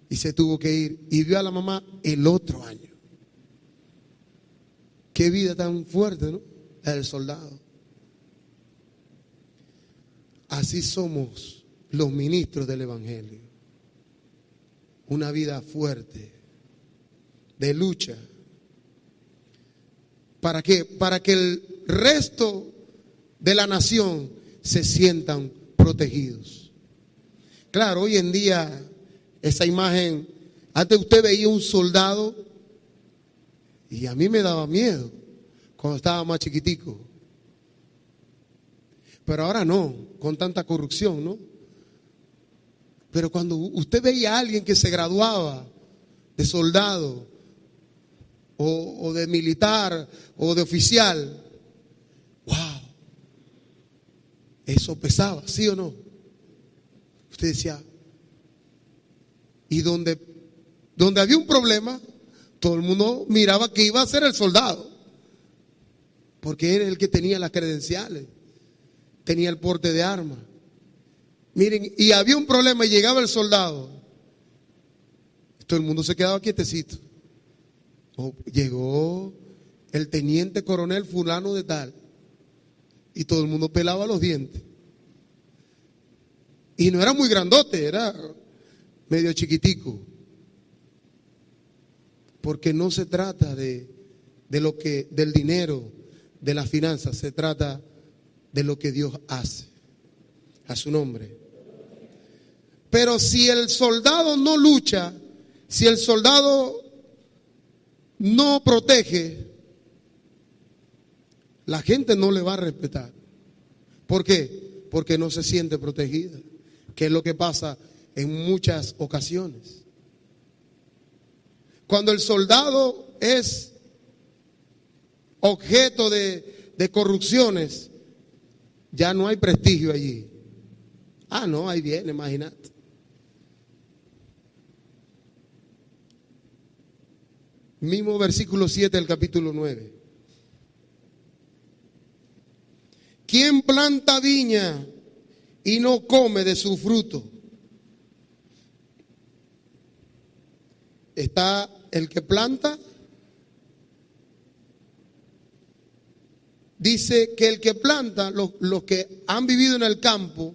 y se tuvo que ir y vio a la mamá el otro año. Qué vida tan fuerte, ¿no? La del soldado. Así somos los ministros del Evangelio. Una vida fuerte, de lucha. ¿Para qué? Para que el resto de la nación se sientan protegidos. Claro, hoy en día esa imagen, antes usted veía un soldado y a mí me daba miedo cuando estaba más chiquitico. Pero ahora no, con tanta corrupción, ¿no? Pero cuando usted veía a alguien que se graduaba de soldado o de militar o de oficial, wow, eso pesaba, ¿sí o no? Usted decía, y donde había un problema, todo el mundo miraba que iba a ser el soldado, porque era el que tenía las credenciales, tenía el porte de armas. Miren, y había un problema y llegaba el soldado, todo el mundo se quedaba quietecito. Llegó el teniente coronel fulano de tal, y todo el mundo pelaba los dientes. Y no era muy grandote, era medio chiquitico. Porque no se trata del dinero, de las finanzas, se trata de lo que Dios hace. A su nombre. Pero si el soldado no lucha, si el soldado no protege, la gente no le va a respetar. ¿Por qué? Porque no se siente protegida, que es lo que pasa en muchas ocasiones. Cuando el soldado es objeto de corrupciones, ya no hay prestigio allí. Ah, no, ahí viene, imagínate. Mismo versículo 7 del capítulo 9. ¿quién planta viña y no come de su fruto? Está el que planta. Dice que el que planta, los que han vivido en el campo,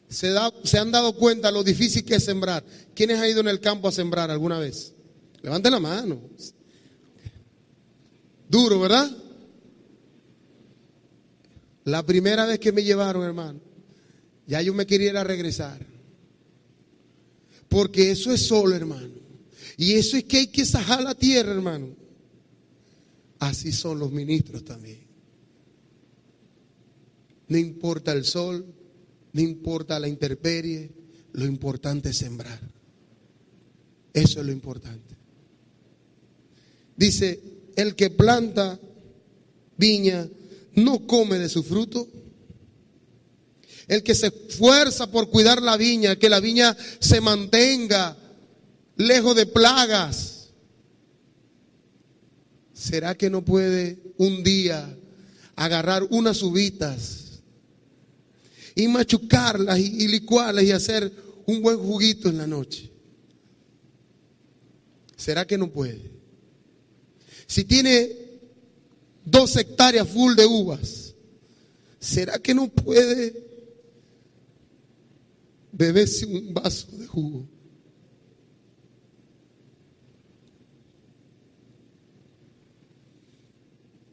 se han dado cuenta lo difícil que es sembrar. ¿Quiénes han ido en el campo a sembrar alguna vez? Levanten la mano. Duro, ¿verdad? La primera vez que me llevaron, hermano, ya yo me quería ir a regresar. Porque eso es sol, hermano. Y eso es que hay que sajar la tierra, hermano. Así son los ministros también. No importa el sol, no importa la intemperie, lo importante es sembrar. Eso es lo importante. Dice, el que planta viña no come de su fruto. El que se esfuerza por cuidar la viña, que la viña se mantenga lejos de plagas, ¿será que no puede un día agarrar unas uvitas y machucarlas y licuarlas y hacer un buen juguito en la noche? ¿Será que no puede? Si tiene 2 hectáreas full de uvas, ¿será que no puede beberse un vaso de jugo?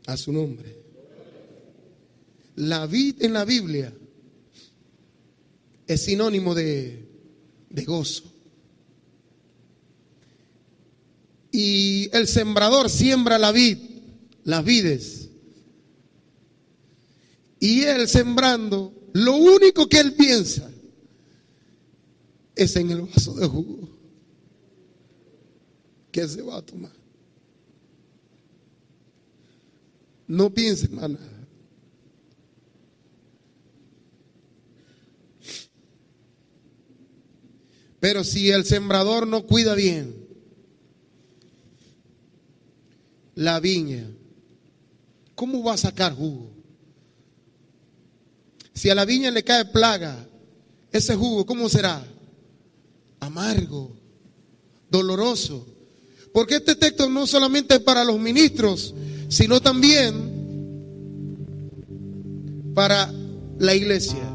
A su nombre. La vid en la Biblia es sinónimo de gozo. Y el sembrador siembra la vid, las vides. Y él sembrando, lo único que él piensa es en el vaso de jugo que se va a tomar. No piense más nada. Pero si el sembrador no cuida bien la viña, ¿cómo va a sacar jugo? Si a la viña le cae plaga, ese jugo, ¿cómo será? Amargo, doloroso. Porque este texto no solamente es para los ministros, sino también para la iglesia.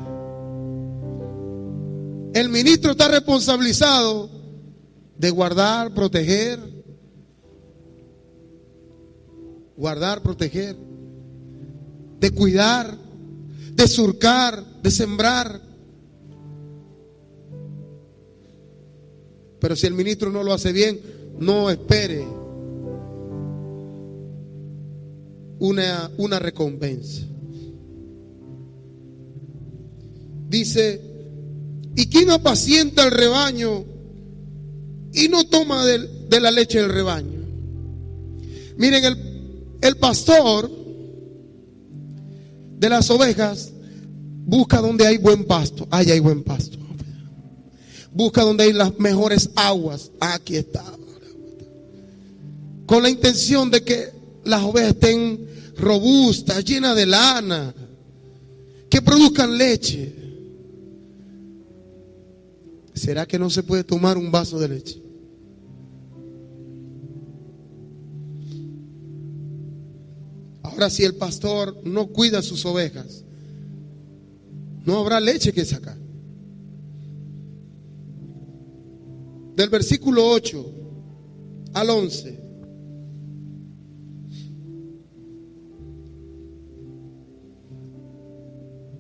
El ministro está responsabilizado de guardar, proteger, de cuidar, de surcar, de sembrar. Pero si el ministro no lo hace bien, no espere una recompensa. Dice, ¿y quién apacienta el rebaño y no toma de la leche del rebaño? Miren, el pastor de las ovejas busca donde hay buen pasto. Allá hay buen pasto. Busca donde hay las mejores aguas. Aquí está. Con la intención de que las ovejas estén robustas, llenas de lana, que produzcan leche. ¿Será que no se puede tomar un vaso de leche? Ahora, si el pastor no cuida sus ovejas, no habrá leche que sacar. Del versículo 8 al 11.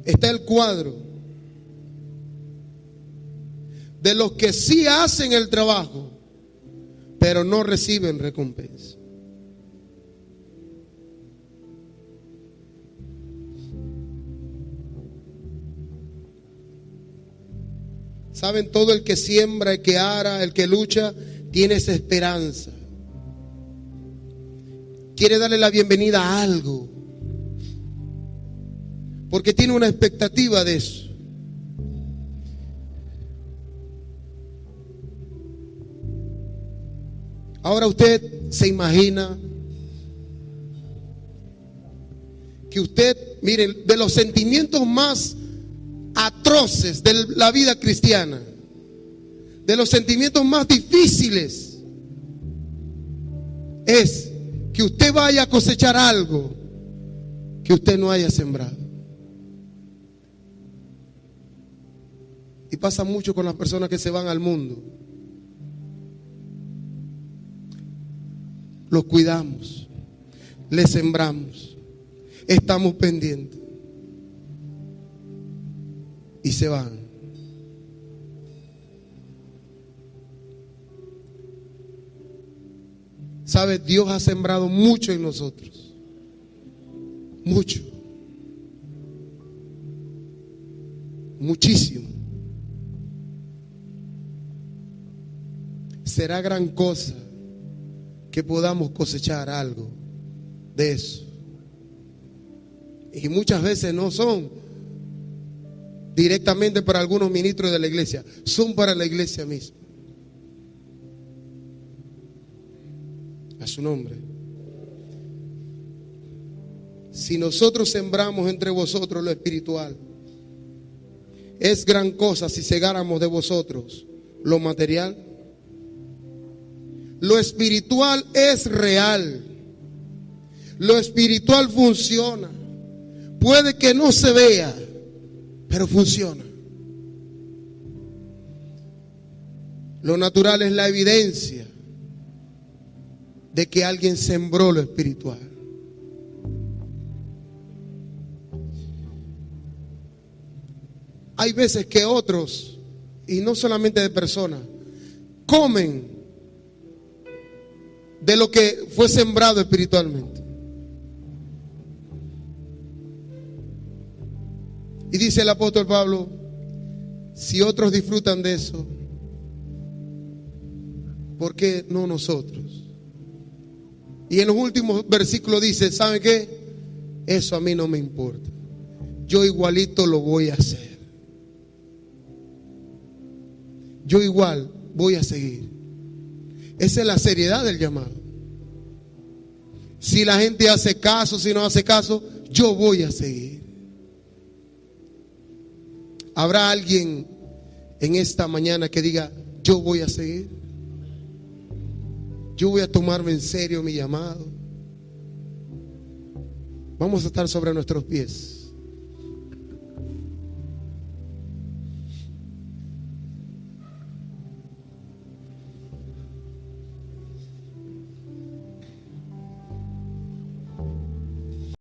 Está el cuadro de los que sí hacen el trabajo, pero no reciben recompensa. Saben, todo el que siembra, el que ara, el que lucha, tiene esa esperanza. Quiere darle la bienvenida a algo, porque tiene una expectativa de eso. Ahora usted se imagina que usted, miren, de los sentimientos más atroces de la vida cristiana, de los sentimientos más difíciles, es que usted vaya a cosechar algo que usted no haya sembrado. Y pasa mucho con las personas que se van al mundo. Los cuidamos, les sembramos, estamos pendientes y se van. ¿Sabe? Dios ha sembrado mucho en nosotros, mucho, muchísimo. Será gran cosa que podamos cosechar algo de eso. Y muchas veces no son directamente para algunos ministros de la iglesia, son para la iglesia misma. A su nombre. Si nosotros sembramos entre vosotros lo espiritual, es gran cosa si segáramos de vosotros lo material. Lo espiritual es real. Lo espiritual funciona. Puede que no se vea, pero funciona. Lo natural es la evidencia de que alguien sembró lo espiritual. Hay veces que otros, y no solamente de personas, comen de lo que fue sembrado espiritualmente. Y dice el apóstol Pablo, si otros disfrutan de eso, ¿por qué no nosotros? Y en los últimos versículos dice, ¿saben qué? Eso a mí no me importa. Yo igualito lo voy a hacer. Yo igual voy a seguir. Esa es la seriedad del llamado. Si la gente hace caso, si no hace caso, yo voy a seguir. ¿Habrá alguien en esta mañana que diga, yo voy a seguir? Yo voy a tomarme en serio mi llamado. Vamos a estar sobre nuestros pies.